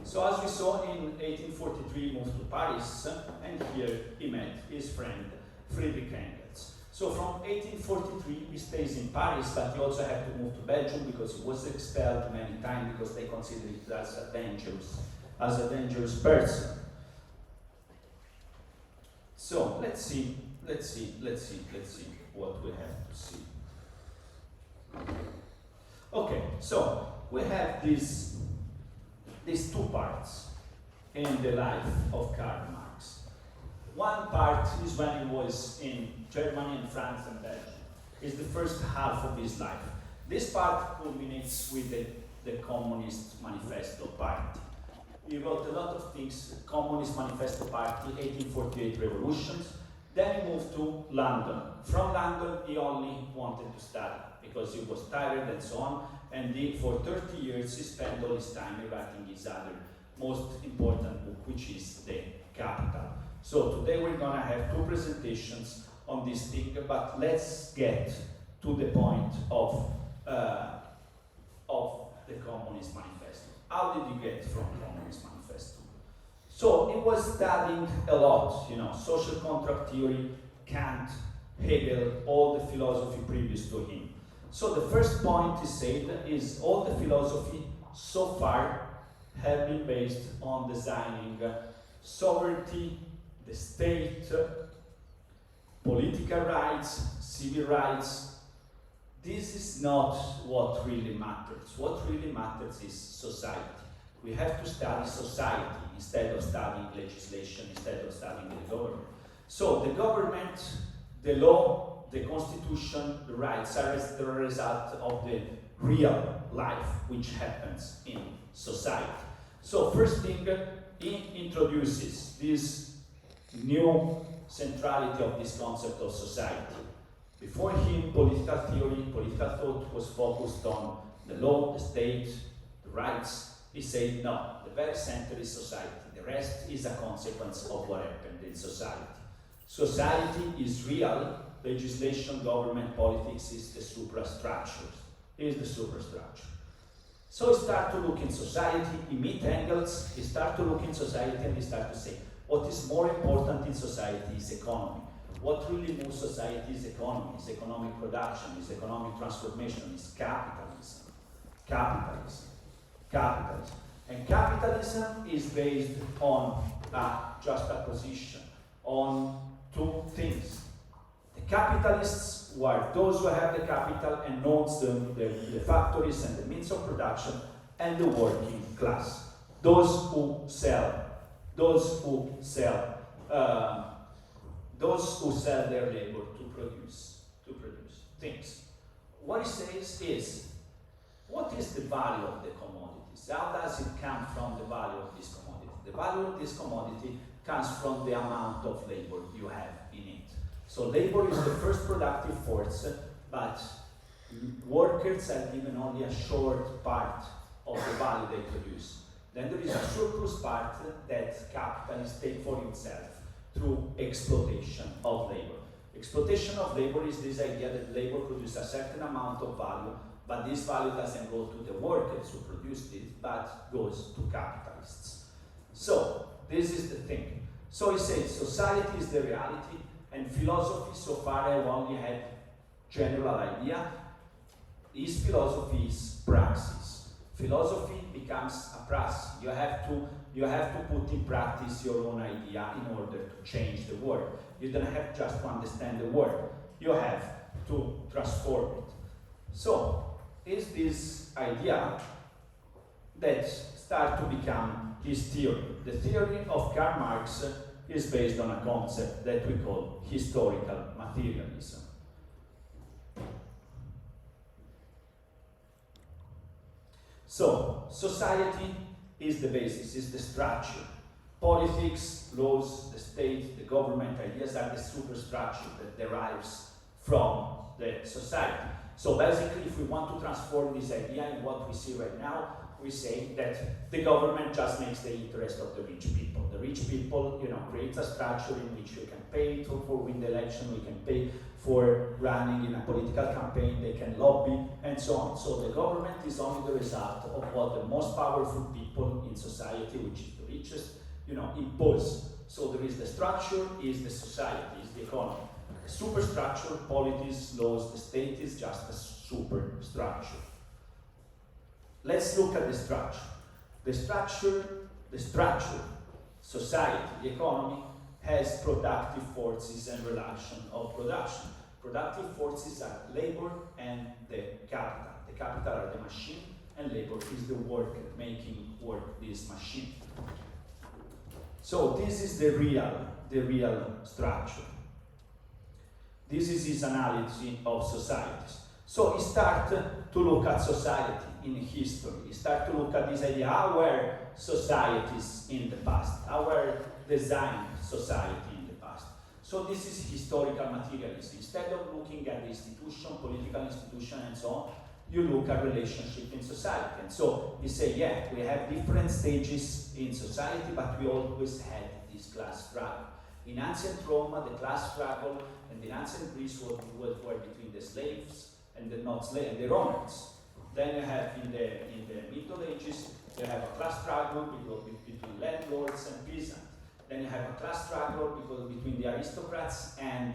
So as we saw in 1843, he moved to Paris, and here he met his friend Friedrich Engels. So from 1843, he stays in Paris, but he also had to move to Belgium because he was expelled many times because they considered it as a dangerous person. So let's see what we have to see. Okay, so we have these two parts in the life of Karl Marx. One part is when he was in Germany and France and Belgium. It's the first half of his life. This part culminates with the Communist Manifesto Party. He wrote a lot of things, Communist Manifesto Party, 1848 revolutions. Then he moved to London. From London, he only wanted to study because he was tired and so on. And for 30 years, he spent all his time writing his other most important book, which is The Capital. So today we're gonna have two presentations on this thing, but let's get to the point of the Communist Manifesto. How did you get from Communist Manifesto? So he was studying a lot, social contract theory, Kant, Hegel, all the philosophy previous to him. So the first point he said is all the philosophy so far have been based on designing sovereignty, the state, political rights, civil rights. This is not what really matters. What really matters is society. We have to study society instead of studying legislation, instead of studying the government. So the government, the law, the constitution, the rights are the result of the real life which happens in society. So first thing, he introduces this new centrality of this concept of society. Before him, political theory, political thought was focused on the law, the state, the rights. He said, no, the very center is society. The rest is a consequence of what happened in society. Society is real legislation, government, politics is the superstructure. Is the superstructure. So he start to look in society, he meet Engels, he start to look in society and he start to say, what is more important in society is economy. What really moves society is economy, is economic production, is economic transformation, is capitalism. Capitalism. Capitalism. And capitalism is based on just a position, on two things. The capitalists who are those who have the capital and owns the factories and the means of production, and the working class. Those who sell their labor to produce things. What he says is, what is the value of the commodities? How does it come from the value of this commodity? The value of this commodity comes from the amount of labor you have in it. So labor is the first productive force, but workers are given only a short part of the value they produce. Then there is a surplus part that capitalists take for himself through exploitation of labor. Exploitation of labor is this idea that labor produces a certain amount of value, but this value doesn't go to the workers who produced it, but goes to capitalists. So, this is the thing. So he says, society is the reality, and philosophy, so far I've only had general idea. His philosophy is praxis. Philosophy becomes a praxis. You have to put in practice your own idea in order to change the world. You don't have just to understand the world. You have to transform it. So, is this idea that starts to become his theory. The theory of Karl Marx is based on a concept that we call historical materialism. So, society is the basis, is the structure. Politics, laws, the state, the government ideas are the superstructure that derives from the society. So basically, if we want to transform this idea in what we see right now, we say that the government just makes the interest of the rich people. The rich people, creates a structure in which we can pay for win the election, we can pay for running in a political campaign, they can lobby, and so on. So the government is only the result of what the most powerful people in society, which is the richest, impose. So there is the structure, is the society, is the economy. The superstructure, politics, laws, the state is just a superstructure. Let's look at the structure. The structure, society, the economy, has productive forces and relation of production. Productive forces are labor and the capital. The capital are the machine, and labor is the worker making work this machine. So this is the real structure. This is his analysis of societies. So he starts to look at society in history. He starts to look at this idea, how were societies in the past? How were designed society in the past? So this is historical materialism. Instead of looking at the institution, political institution and so on, you look at relationship in society. And so you say, yeah, we have different stages in society, but we always had this class struggle. In ancient Rome, the class struggle, and in ancient Greece were between the slaves and the not slaves, and the Romans. Then you have in the Middle Ages, you have a class struggle between landlords and peasants. Then you have a class struggle between the aristocrats and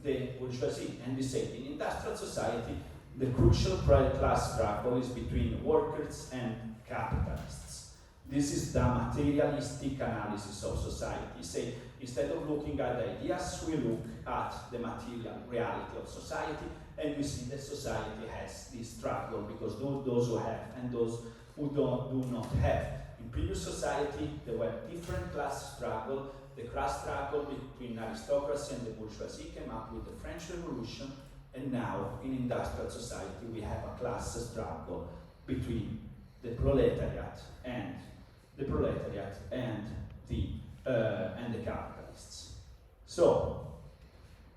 the bourgeoisie. And we say in industrial society, the crucial class struggle is between workers and capitalists. This is the materialistic analysis of society. Say, instead of looking at the ideas, we look at the material reality of society, and we see that society has this struggle because those who have and those who do not have. In previous society, there were different class struggle. The class struggle between aristocracy and the bourgeoisie came up with the French Revolution, and now in industrial society we have a class struggle between the proletariat and the capitalists. So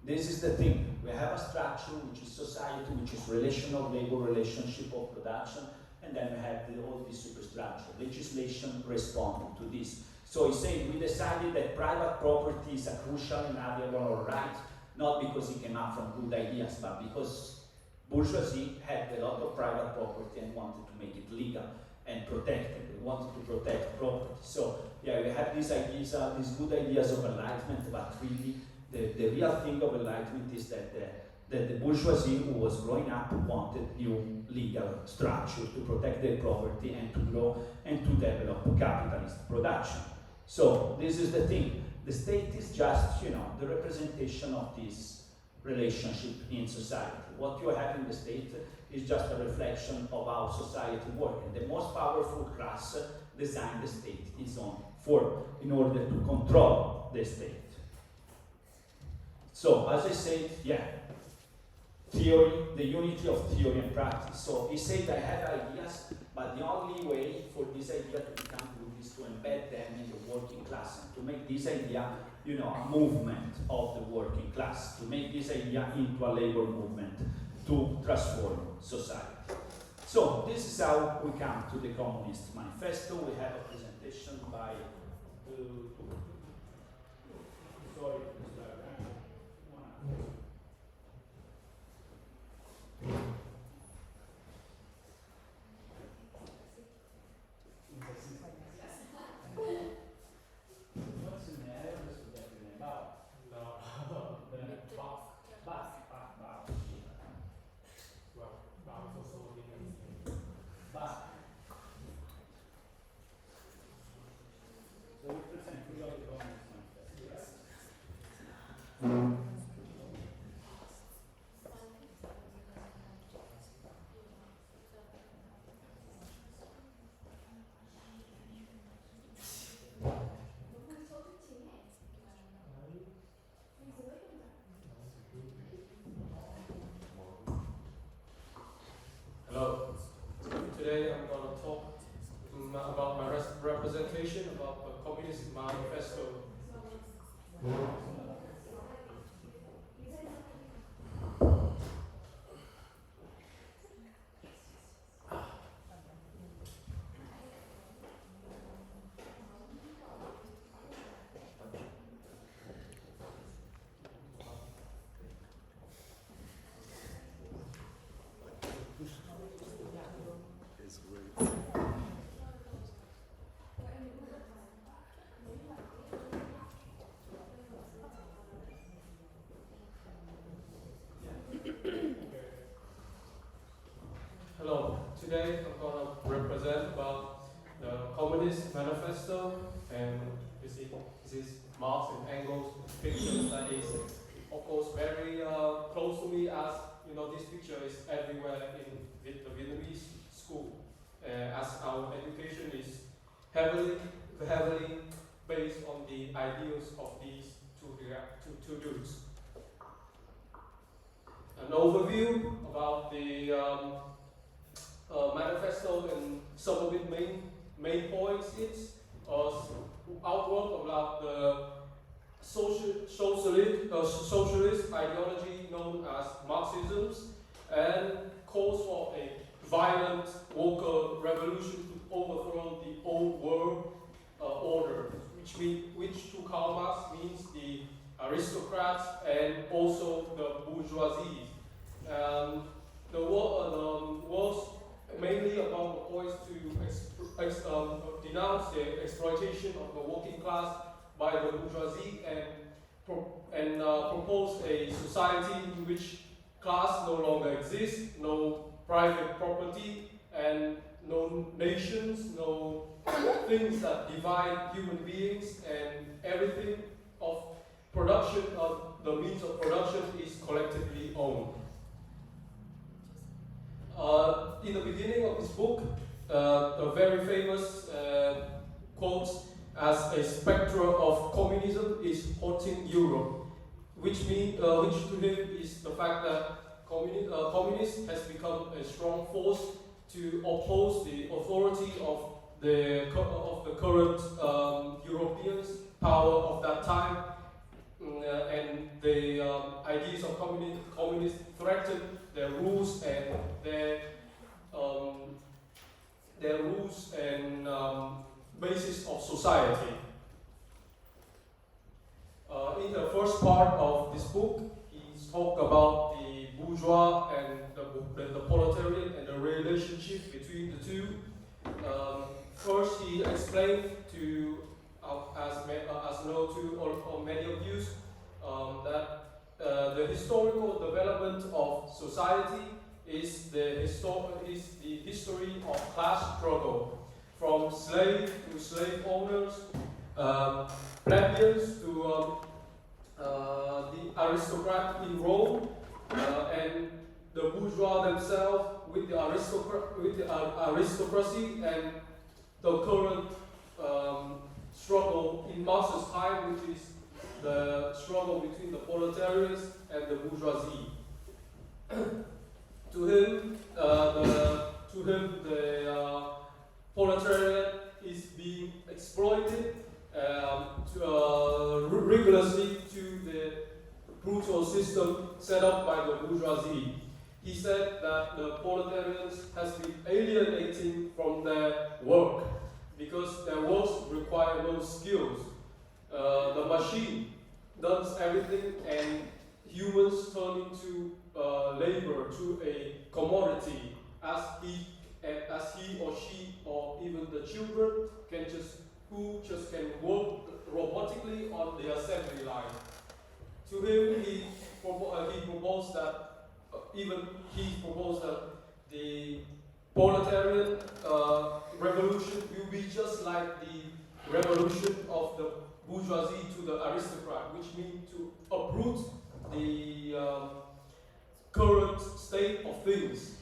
this is the thing. We have a structure which is society, which is relation of labor, relationship of production, and then we have all this superstructure. Legislation responding to this. So he said we decided that private property is a crucial, inalienable right. not because he came up from good ideas, but because bourgeoisie had a lot of private property and wanted to make it legal and protect it. They wanted to protect property. So yeah, we have these ideas, these good ideas of enlightenment, but really the real thing of enlightenment is that the bourgeoisie who was growing up wanted new legal structure to protect their property and to grow and to develop capitalist production. So this is the thing. The state is just, the representation of this relationship in society. What you have in the state is just a reflection of how society works. And the most powerful class designed the state in order to control the state. So, as I said, theory, the unity of theory and practice. So he said, I have ideas, but the only way for this idea to become good is to embed them in the working class and to make this idea, a movement of the working class, to make this idea into a labor movement to transform society. So this is how we come to the Communist Manifesto. We have a presentation by Hello. Today I'm going to talk about my representation about the Communist Manifesto. Hello. Today I'm going to represent about the Communist Manifesto, and this is Marx and Engels' picture that is, of course, very close to me, as this picture is everywhere in the Vietnamese school, as our education is heavily based on the ideals of these two dudes. An overview about the manifesto and some of its main points is outwork about the socialist ideology known as Marxism, and calls for a violent worker revolution to overthrow the old world order, which to Karl Marx means the aristocrats and also the bourgeoisie. The war was mainly about the points to denounce the exploitation of the working class by the bourgeoisie and propose a society in which class no longer exists, no private property, and no nations, no things that divide human beings, and everything of production, the means of production is collectively owned. In the beginning of this book, the very famous quotes as a spectre of communism is haunting Europe, which to him is the fact that communism has become a strong force to oppose the authority of the current Europeans, power of that time, and the ideas of communists threaten their rules and their rules and basis of society. In the first part of this book, he talked about the bourgeois and the proletariat and the relationship between the two. First, he explained to, as know to or many of you, that the historical development of society is the history of class struggle, from slave to slave owners, plebeians to the aristocrat in Rome, and the bourgeois themselves with the aristocracy, and the current struggle in Marx's time, which is the struggle between the proletariats and the bourgeoisie. To him, the proletariat is being exploited rigorously to the brutal system set up by the bourgeoisie. He said that the proletarians has been alienating from their work because their work require no skills. The machine does everything, and humans turn into labor, to a commodity, as he or she or even the children can work robotically on the assembly line. To him, he proposed that the proletarian revolution will be just like the revolution of the bourgeoisie to the aristocrat, which means to uproot the current state of things.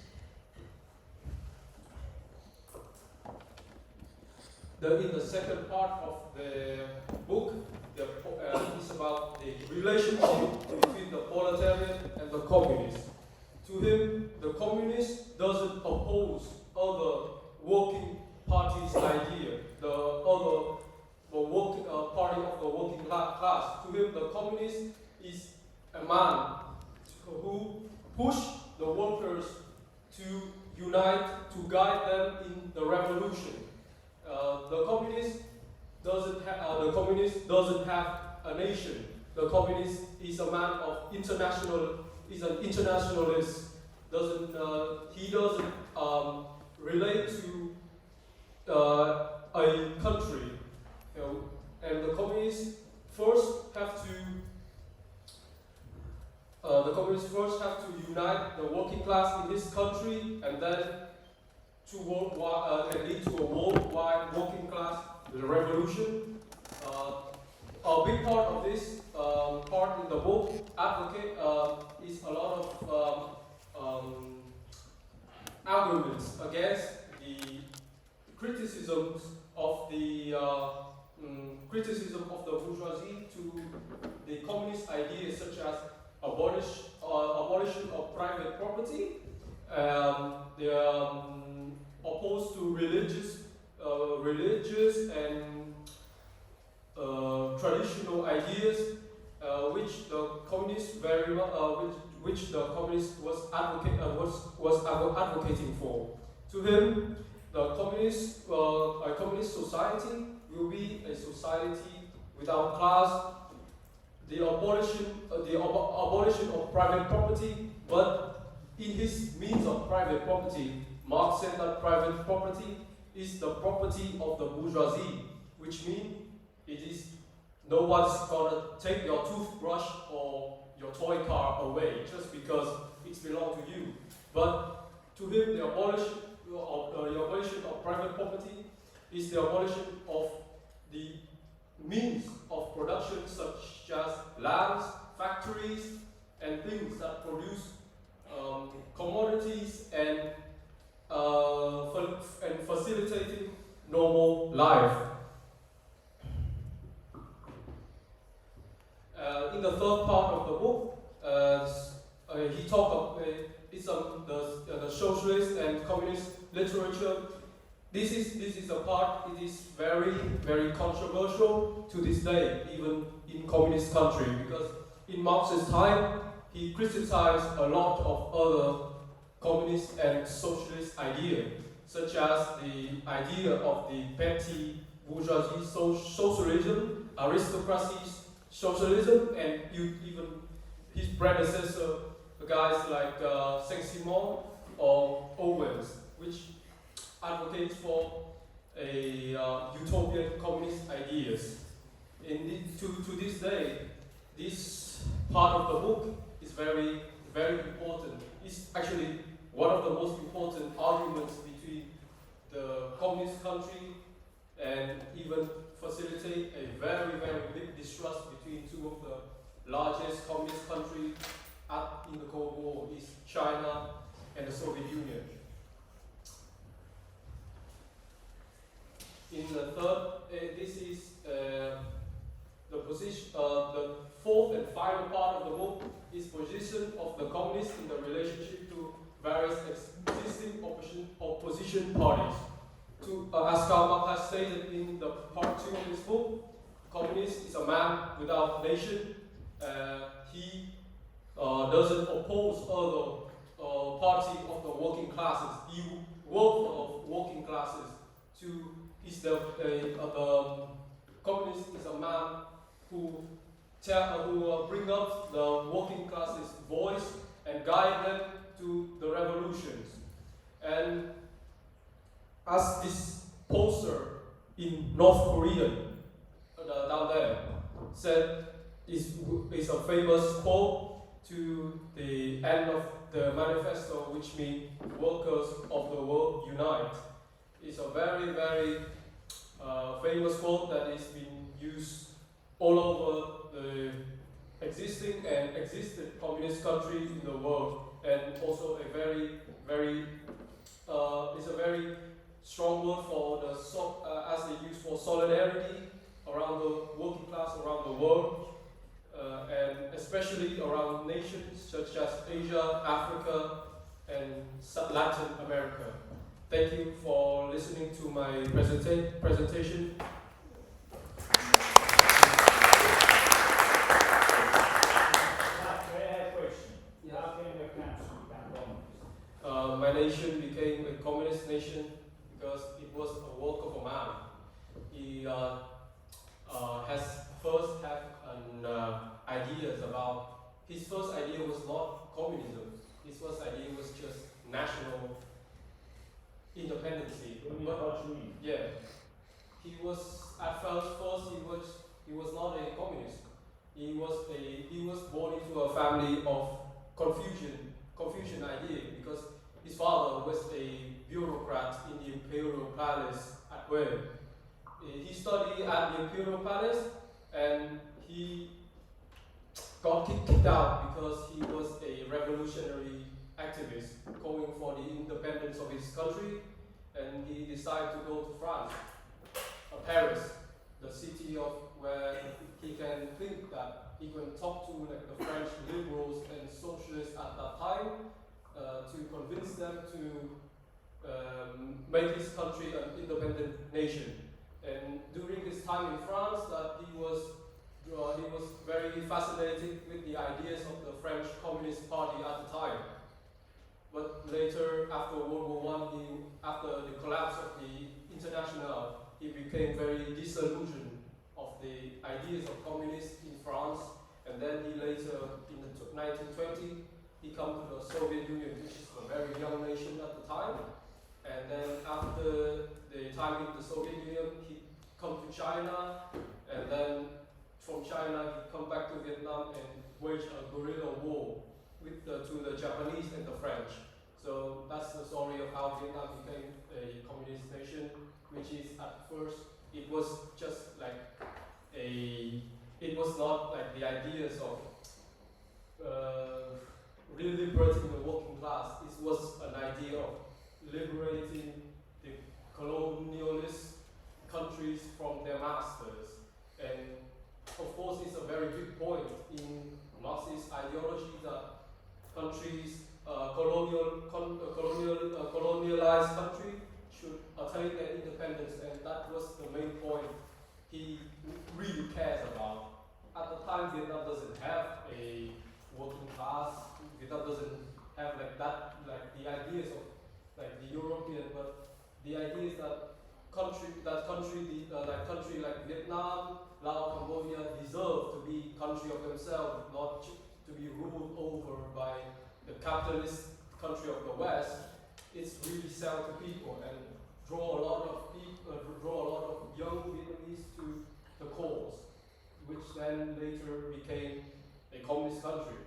In the second part of the book, it's about the relationship between the proletariat and the communist. To him, the communist doesn't oppose other working parties' idea, the working party of the working class. To him, the communist is a man who push the workers to unite, to guide them in the revolution. The communist doesn't have a nation. The communist is a man of is an internationalist. He doesn't relate to a country. And the communists first have to unite the working class in this country, and then to lead to a worldwide working class revolution. A big part of this part in the book is a lot of arguments against the criticism of the bourgeoisie to the communist ideas, such as abolition of private property. They are opposed to religious and traditional ideas, which the communists was advocating for. To him, a communist society will be a society without class. The abolition of private property, but in his means of private property, Marx said that private property is the property of the bourgeoisie, which means it is no one's gonna take your toothbrush or your toy car away just because it belongs to you. But to him, the abolition of private property is the abolition of the means of production, such as lands, factories, and things that produce commodities and facilitating normal life. In the third part of the book, he talked about the socialist and communist literature. This is a part. It is very, very controversial to this day, even in communist country, because in Marx's time, he criticized a lot of other communist and socialist ideas, such as the idea of the petty bourgeoisie socialism, aristocracy socialism, and even his predecessor, guys like Saint-Simon or Owens, which advocates for a utopian communist ideas. To this day, this part of the book is very, very important. It's actually one of the most important arguments between the communist country and even facilitate a very, very big distrust between two of the largest communist countries in the Cold War, is China and the Soviet Union. In the third, this is the position. The fourth and final part of the book is position of the communists in the relationship to various existing opposition parties. As Karl Marx has stated in the part 2 of his book, communist is a man without nation. He doesn't oppose other party of the working classes. He works for working classes. The communist is a man who bring up the working classes' voice and guide them to the revolutions. And as this poster in North Korea down there said, is a famous quote to the end of the manifesto, which means workers of the world unite. It's a very, very famous quote that is being used all over the existing and existed communist countries in the world, and also a very, very it's a very strong word for the as they use for solidarity around the working class around the world, and especially around nations such as Asia, Africa, and Latin America. Thank you for listening to my presentation. My nation became a communist nation because it was a work of a man. He has first had ideas about. His first idea was not communism. His first idea was just national independency. Yeah, he was at first he was not a communist. He was born into a family of Confucian idea, because his father was a bureaucrat in the imperial palace at Wei. He studied at the imperial palace, and he got kicked out because he was a revolutionary activist calling for the independence of his country, and he decided to go to France, Paris, the city of where he can think that he can talk to the French liberals and socialists at that time to convince them to make his country an independent nation. And during his time in France, that he was very fascinated with the ideas of the French Communist Party at the time. But later, after World War I, after the collapse of the International, he became very disillusioned of the ideas of communists in France. And then he later, in the 1920, he came to the Soviet Union, which is a very young nation at the time. And then after the time in the Soviet Union, he come to China, and then from China he come back to Vietnam and wage a guerrilla war with to the Japanese and the French. So that's the story of how Vietnam became a communist nation, which is at first, it was just like it was not like the ideas of really liberating the working class. It was an idea of liberating the colonialist countries from their masters. And of course, it's a very big point in Marxist ideology that countries, colonialized country should attain their independence, and that was the main point he really cares about. At the time, Vietnam doesn't have a working class. Vietnam doesn't have like that, like the ideas of like the European, but the ideas that country like Vietnam, Laos, Cambodia deserve to be country of themselves, not to be ruled capitalist country of the West, it's really sell to people and draw a lot of people, draw a lot of young Vietnamese to the cause, which then later became a communist country.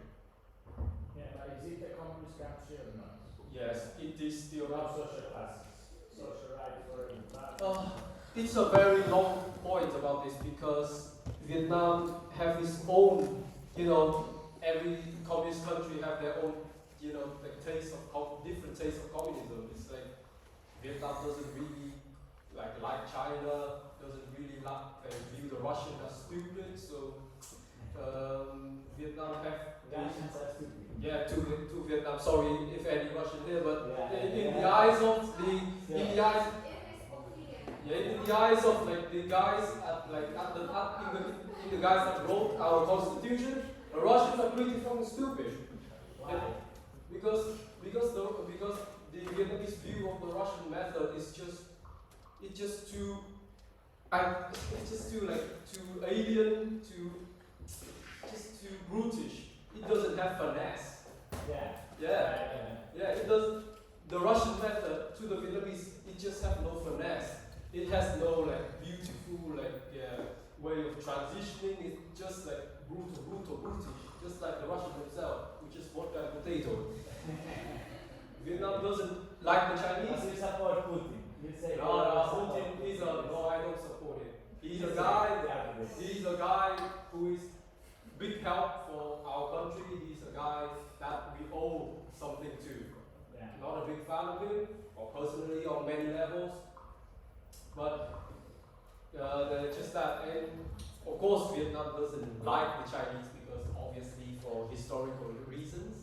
Yeah, but is it a communist country or not? Yes, it is still Not social classes, social rights for everybody. It's a very long point about this because Vietnam have its own, every communist country have their own, like different taste of communism. It's like Vietnam doesn't really like China, doesn't really view the Russian as stupid. So Vietnam have Russians are stupid. yeah to Vietnam. Sorry if any Russian here, but Yeah. in the eyes of in the eyes of like the guys in the guys that wrote our constitution, the Russians are pretty fucking stupid. Why? Because the Vietnamese view of the Russian method is just too alien, too brutish. It doesn't have finesse. Yeah. It does. The Russian method to the Vietnamese, it just have no finesse. It has no beautiful way of transitioning. It's just brutish, just like the Russian themselves, which is vodka and potato. Vietnam doesn't like the Chinese. But you support Putin. You say Putin is no, I don't support him. He's a guy who is big help for our country. He's a guy that we owe something to. Yeah. Not a big fan of him, or personally on many levels, but just that. And of course, Vietnam doesn't like the Chinese because obviously for historical reasons,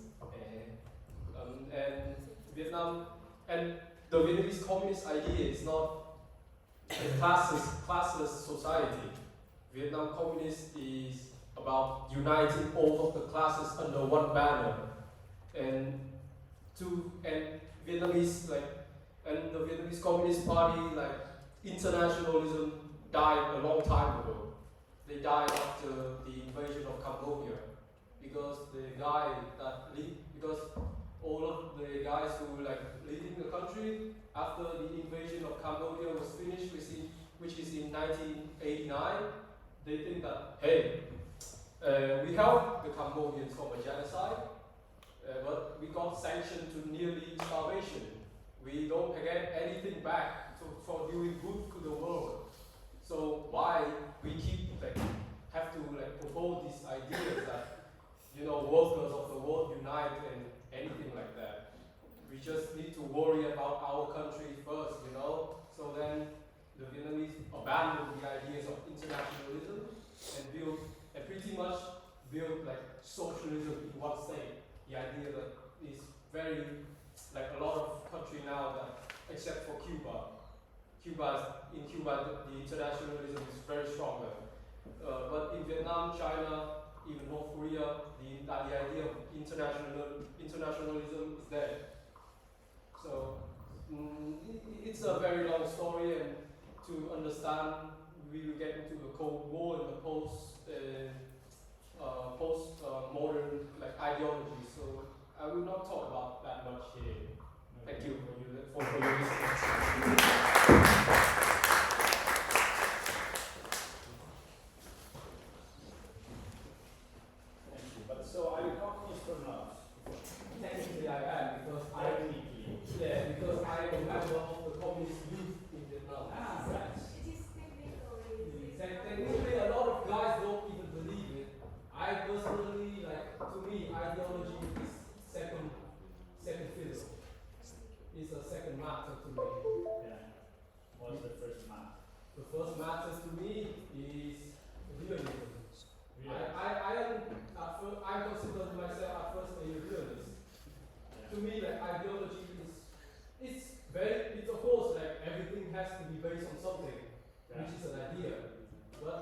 and Vietnam and the Vietnamese communist idea is not a classless society. Vietnam communist is about uniting all of the classes under one banner, and Vietnamese and the Vietnamese Communist Party internationalism died a long time ago. They died after the invasion of Cambodia because all of the guys who were leading the country after the invasion of Cambodia was finished, which is in 1989, they think that hey, we helped the Cambodians from a genocide, but we got sanctioned to nearly starvation. We don't get anything back for doing good to the world. So why we keep have to propose these ideas that workers of the world unite and anything like that? We just need to worry about our country first, So then the Vietnamese abandoned the ideas of internationalism and pretty much built socialism in one state. The idea that is very a lot of country now that except for Cuba. In Cuba the internationalism is very stronger. But in Vietnam, China, even North Korea, the idea of internationalism is there. So it's a very long story, and to understand, we will get into the Cold War and the post-modern ideology. So I will not talk about that much here. Thank you for your listening. But so are you communist or not? Technically I am, because I am a member of the communist youth in Vietnam. Right. Technically a lot of guys don't even believe it. I personally, to me, ideology is second fiddle. It's a second matter to me. Yeah. What's the first matter? The first matter to me is realism. I consider myself at first a realist. To me, ideology it's of course everything has to be based on something, which is an idea. But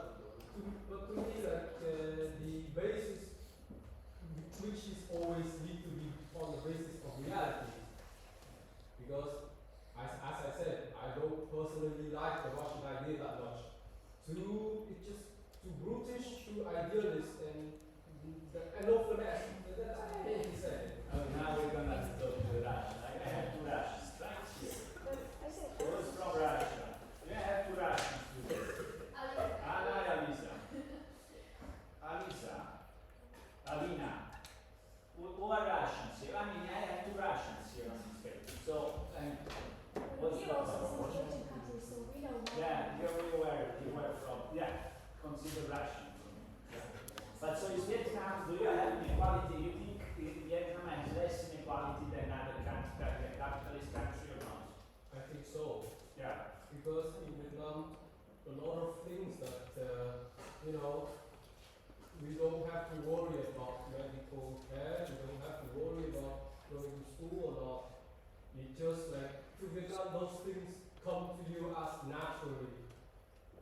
to me, the basis, which is always need to be on the basis of reality. Because, as I said, I don't personally like the Russian idea that much. It's just too brutish, too idealist, and no finesse. That's what he said. Now we consider Russian for me. But so is Vietnam, do you have inequality? You think Vietnam has less inequality than other countries, like a capitalist country or not? I think so. Yeah. Because in Vietnam, a lot of things that, we don't have to worry about medical care, we don't have to worry about going to school or not. It just like, to Vietnam, those things come to you as naturally.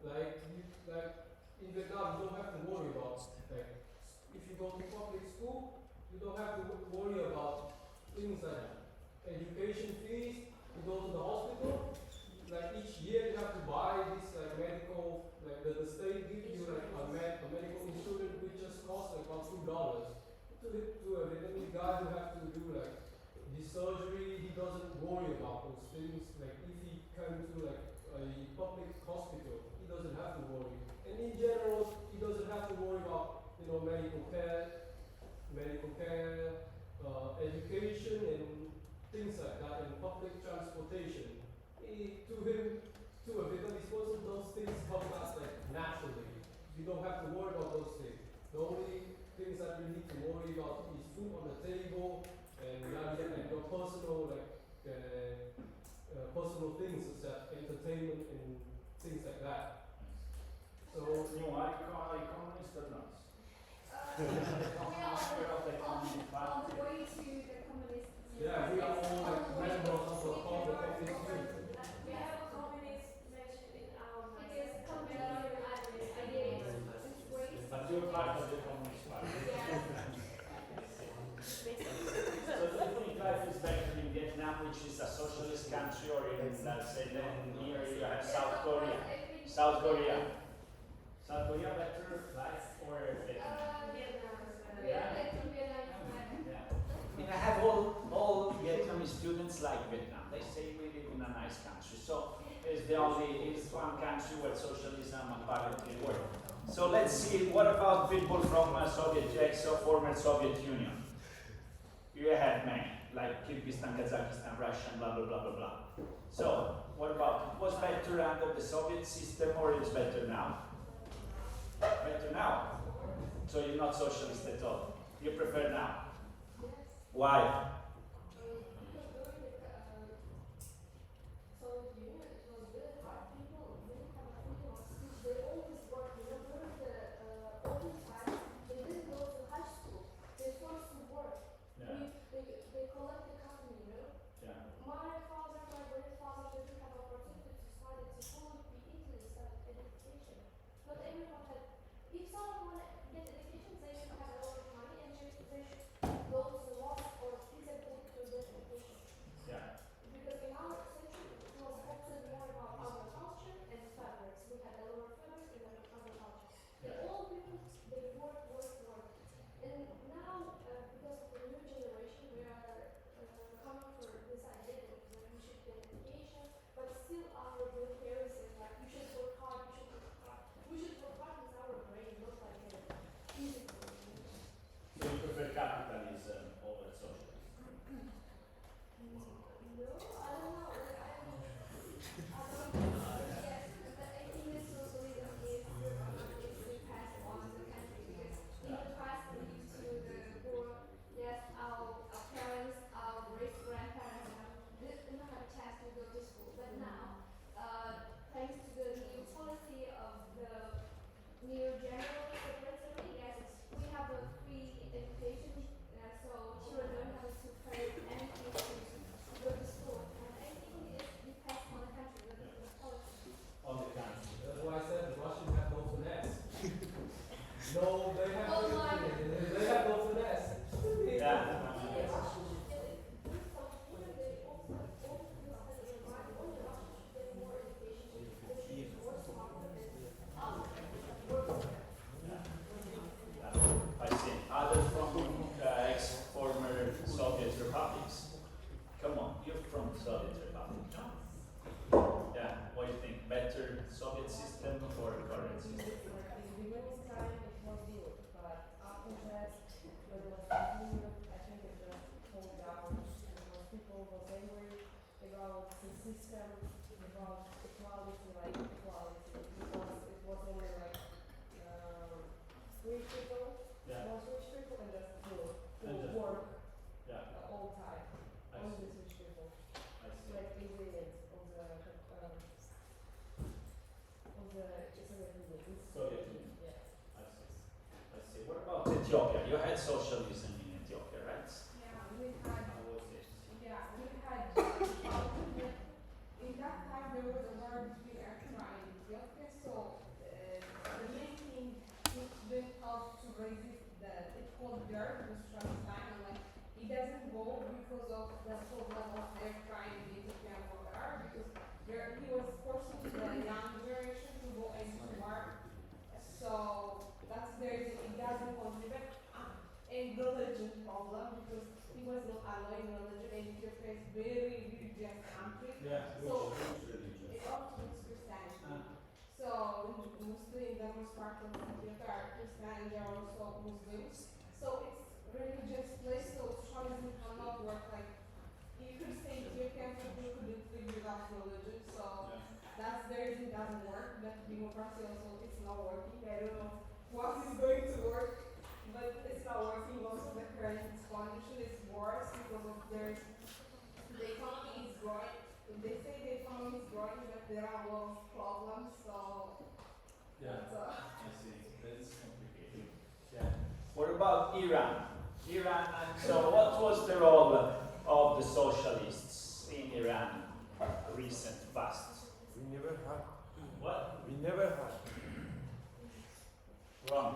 In Vietnam, you don't have to worry about, if you go to public school, you don't have to worry about things like education fees, you go to the hospital, each year you have to buy this medical, the state gives you a medical insurance which just costs about $2. To a Vietnamese guy who have to do this surgery, he doesn't worry about those things. If he comes to a public hospital, he doesn't have to worry. And in general, he doesn't have to worry about medical care, education and things like that, and public transportation. To a Vietnamese person, those things come as naturally. You don't have to worry about those things. The only things that you need to worry about is food on the table and your personal personal things such as entertainment and things like that. So You are communist or not? We are on the way to the communist. yeah, we are all members of the communist union. We have a communist mentioned in our because communist ideas. But you're part of the Communist Party. So do you think life is better in Vietnam, which is a socialist country, or in, let's say, then here you have South Korea? South Korea. South Korea better life or Vietnam? Yeah. I mean, I have all Vietnamese students like Vietnam. They say we live in a nice country. So it's one country where socialism apparently works. So let's see, what about people from former Soviet Union? You had many, like Kyrgyzstan, Kazakhstan, Russia, blah, blah, blah, blah, blah. So, what about, it was better under the Soviet system or it's better now? Better now. So you're not socialist at all. You prefer now. Why? System about equality, like equality, because it was only like rich people, Yeah. most rich people, and just poor who And just- work Yeah. the whole time. I Only see. these rich people, I see. like ingredients of the Soviet Union. Soviet Union. Yeah. I see. I see. What about Ethiopia? You had socialism in Ethiopia, right? Yeah, we had. How was it? Yeah, we had. In that time, there was a war between Eritrea and Ethiopia, so the main thing which they helped to resist it's called dirt, was Palestine, and like it doesn't go because of the problem of Eritrea and the Ethiopian war, because he was forcing the young generation to go into war. So that's the reason it doesn't contribute. And religion problem, because he was not allowing religion, and Ethiopia is very religious country. Yeah. So Which religion? it's Orthodox Christianity. So Muslim, the most part of Ethiopia are Christian, and they are also Muslims. So it's religious place, so socialism cannot work. Like you could say Ethiopian people couldn't live without religion, so that's the reason it doesn't work. But democracy also it's not working. I don't know what is going to work, but it's not working. Also the current condition is worse because of the economy is growing. They say the economy is growing, but there are a lot of problems. So Yeah. that's, I see. That's complicated. Yeah. What about Iran? Iran, and so what was the role of the socialists in Iran, recent past? We never had. What? We never had. Wrong.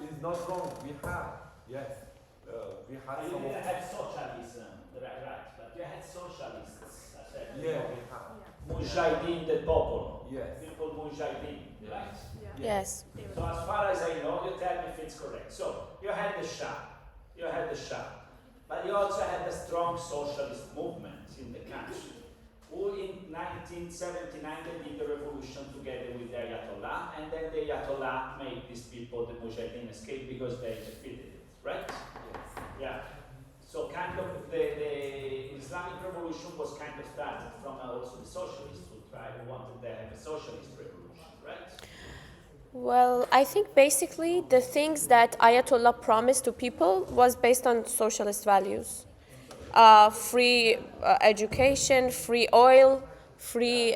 It's not wrong. We had. Yes. We had You some. didn't have socialism, right, but you had socialists. I said. Yeah, we had. Mujahideen del Popolo. Yes. People Mujahideen, right? Yes. So as far as I know, you tell me if it's correct. So you had the Shah, but you also had a strong socialist movement in the country, who in 1979 they did the revolution together with the Ayatollah, and then the Ayatollah made these people, the Mujahideen, escape because they defeated it, right? Yes. Yeah. So kind of the Islamic revolution was kind of started from also the socialists who wanted to have a socialist revolution, right? Well, I think basically the things that Ayatollah promised to people was based on socialist values. Free education, free oil, free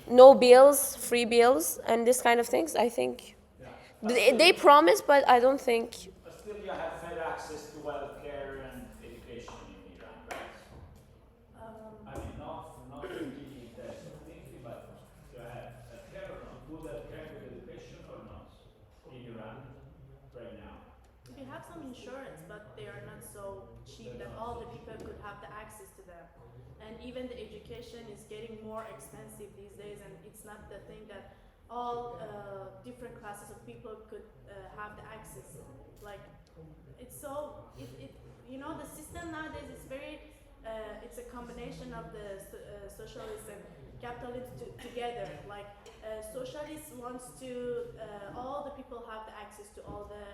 no bills, free bills, and this kind of things. I think they promised, but I don't think. But still, you have fair access to welfare and education in Iran, right? I mean, not really that thing, but you have healthcare or not? Good healthcare with education or not in Iran right now? We have some insurance, but they are not so cheap that all the people could have the access to them. And even the education is getting more expensive these days, and it's not the thing that all different classes of people could have the access. Like, it's so, the system nowadays is very, it's a combination of the socialism and capitalism together. Like, socialists wants to, all the people have the access to all the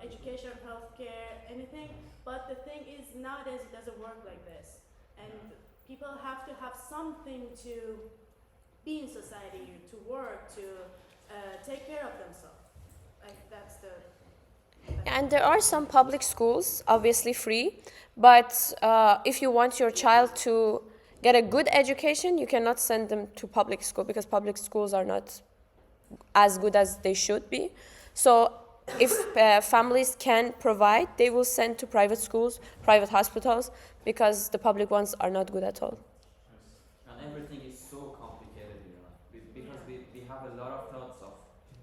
education, healthcare, anything. But the thing is, nowadays it doesn't work like this. And people have to have something to be in society, to work, to take care of themselves. Like that's the. And there are some public schools, obviously free, but if you want your child to get a good education, you cannot send them to public school because public schools are not as good as they should be. So if families can provide, they will send to private schools, private hospitals, because the public ones are not good at all. And everything is so complicated, because we have a lot of thoughts of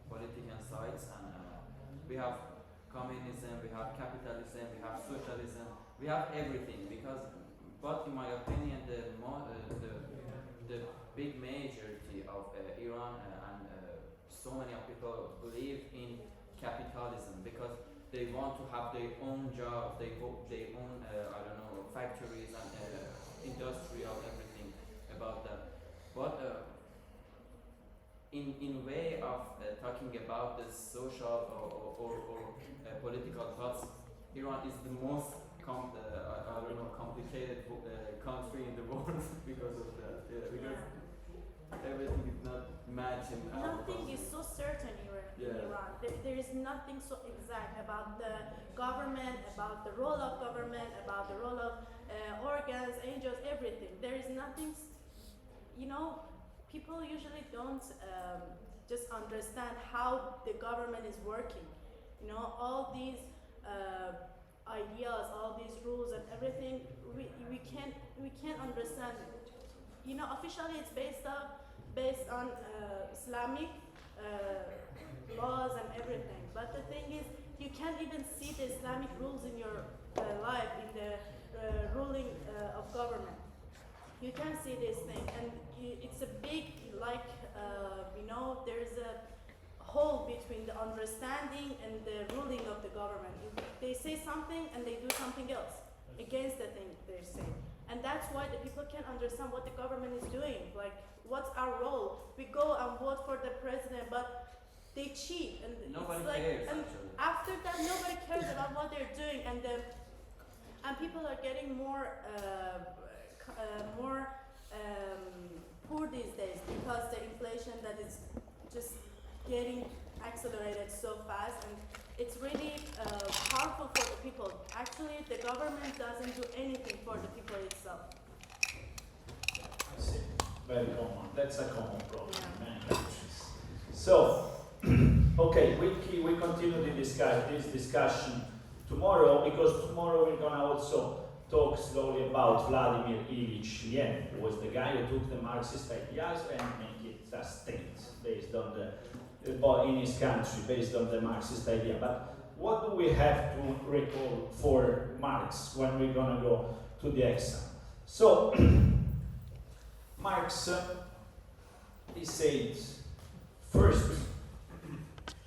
political sides, and we have communism, we have capitalism, we have socialism, we have everything. But in my opinion, the big majority of Iran and so many of people believe in capitalism because they want to have their own jobs, their own factories and industrial everything about that. But in way of talking about the social or political thoughts, Iran is the most complicated country in the world because of that. everything is not matching. Nothing is so certain in Iran. There is nothing so exact about the government, about the role of government, about the role of organs, angels, everything. There is nothing, people usually don't just understand how the government is working. All these ideas, all these rules and everything, we can't understand it. Officially it's based on Islamic laws and everything. But the thing is, you can't even see the Islamic rules in your life, in the ruling of government. You can't see this thing, and it's a big, there's a hole between the understanding and the ruling of the government. They say something and they do something else against the thing they're saying. And that's why the people can't understand what the government is doing. Like, what's our role? We go and vote for the president, but they cheat. And nobody it's like, cares, and actually. after that, nobody cares about what they're doing. And people are getting more poor these days because the inflation that is just getting accelerated so fast, and it's really powerful for the people. Actually, the government doesn't do anything for the people itself. I see. Very common. That's a common problem in many countries. So, okay, we continue this discussion tomorrow, because tomorrow we're gonna also talk slowly about Vladimir Ilyich Lenin, who was the guy who took the Marxist ideas and made it a state based on in his country, based on the Marxist idea. But what do we have to recall for Marx when we're gonna go to the exam? So, Marx, he said, first,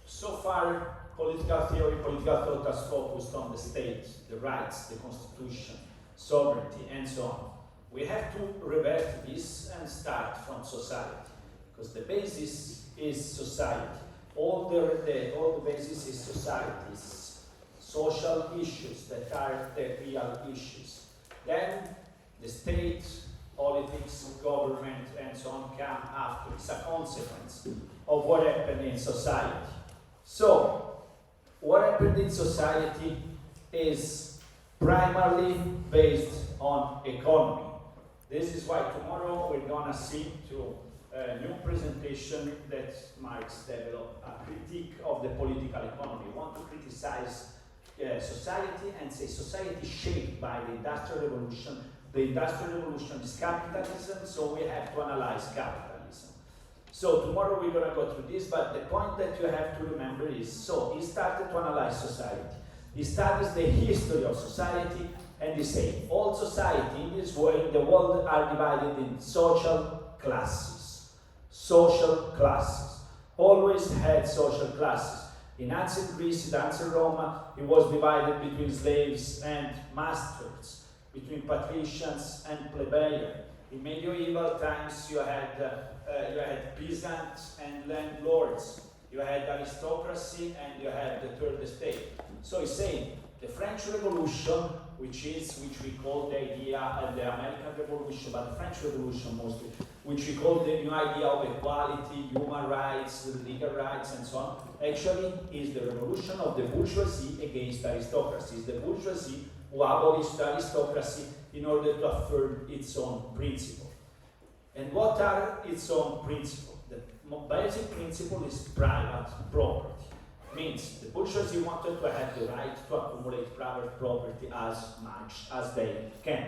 so far political theory, political thought has focused on the state, the rights, the constitution, sovereignty, and so on. We have to revert this and start from society, because the basis is society. All the basis is societies, social issues that are the real issues. Then the state, politics, government, and so on come after. It's a consequence of what happened in society. So, what happened in society is primarily based on economy. This is why tomorrow we're gonna see to a new presentation that Marx developed, a critique of the political economy. We want to criticize society and say society shaped by the Industrial Revolution. The Industrial Revolution is capitalism, so we have to analyze capitalism. So tomorrow we're going to go through this, but the point that you have to remember is, so he started to analyze society. He studies the history of society, and he says, all society in this world, in the world, are divided in social classes. Social classes. Always had social classes. In ancient Greece, in ancient Rome, it was divided between slaves and masters, between patricians and plebeians. In medieval times, you had peasants and landlords. You had aristocracy and you had the third estate. So he's saying the French Revolution, which we call the idea of the American Revolution, but the French Revolution mostly, which we call the new idea of equality, human rights, legal rights, and so on, actually is the revolution of the bourgeoisie against aristocracy. It's the bourgeoisie who abolished aristocracy in order to affirm its own principle. And what are its own principles? The basic principle is private property. Means the bourgeoisie wanted to have the right to accumulate private property as much as they can.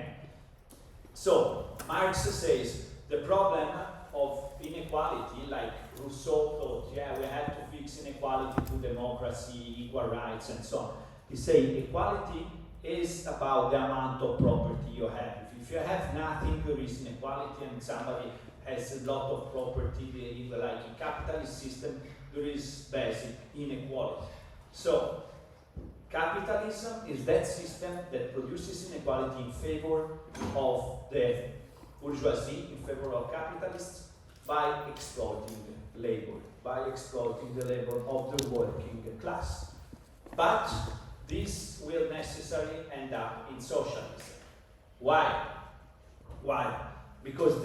So Marx says the problem of inequality, like Rousseau thought, we have to fix inequality to democracy, equal rights, and so on. He says equality is about the amount of property you have. If you have nothing, there is inequality, and somebody has a lot of property, like in capitalist system, there is basic inequality. So, capitalism is that system that produces inequality in favor of the bourgeoisie, in favor of capitalists, by exploiting labor, by exploiting the labor of the working class. But this will necessarily end up in socialism. Why? Why? Because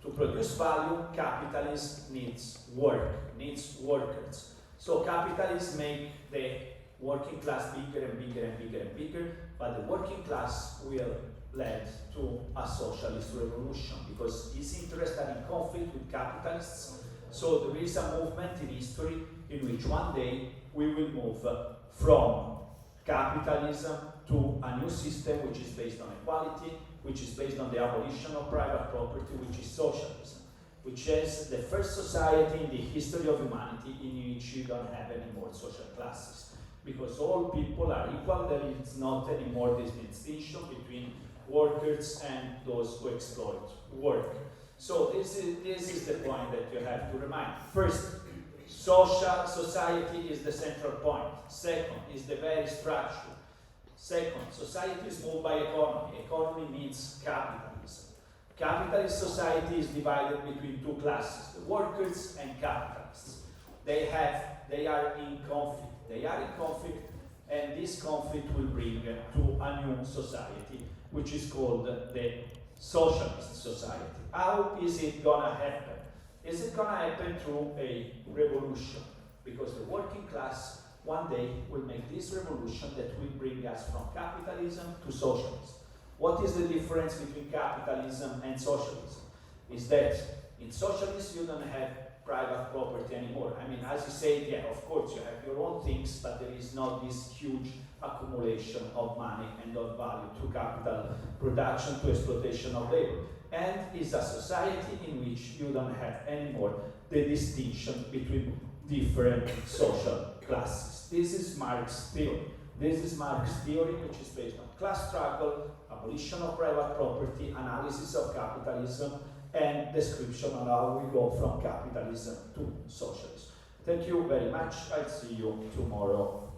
To produce value, capitalism needs work, needs workers. So capitalists make the working class bigger and bigger and bigger and bigger, but the working class will lead to a socialist revolution because he's interested in conflict with capitalists. So there is a movement in history in which one day we will move from capitalism to a new system which is based on equality, which is based on the abolition of private property, which is socialism, which is the first society in the history of humanity in which you don't have any more social classes. Because all people are equal, there is not anymore this distinction between workers and those who exploit work. So this is the point that you have to remind. First, social society is the central point. Second, is the very structure. Second, society is moved by economy. Economy means capitalism. Capitalist society is divided between two classes, the workers and capitalists. They are in conflict, and this conflict will bring to a new society, which is called the socialist society. How is it gonna happen? Is it gonna happen through a revolution? Because the working class one day will make this revolution that will bring us from capitalism to socialism. What is the difference between capitalism and socialism? Is that in socialism you don't have private property anymore. I mean, as you say, yeah, of course you have your own things, but there is not this huge accumulation of money and of value to capital production, to exploitation of labor. And it's a society in which you don't have anymore the distinction between different social classes. This is Marx's theory. This is Marx's theory, which is based on class struggle, abolition of private property, analysis of capitalism, and description on how we go from capitalism to socialism. Thank you very much. I'll see you tomorrow.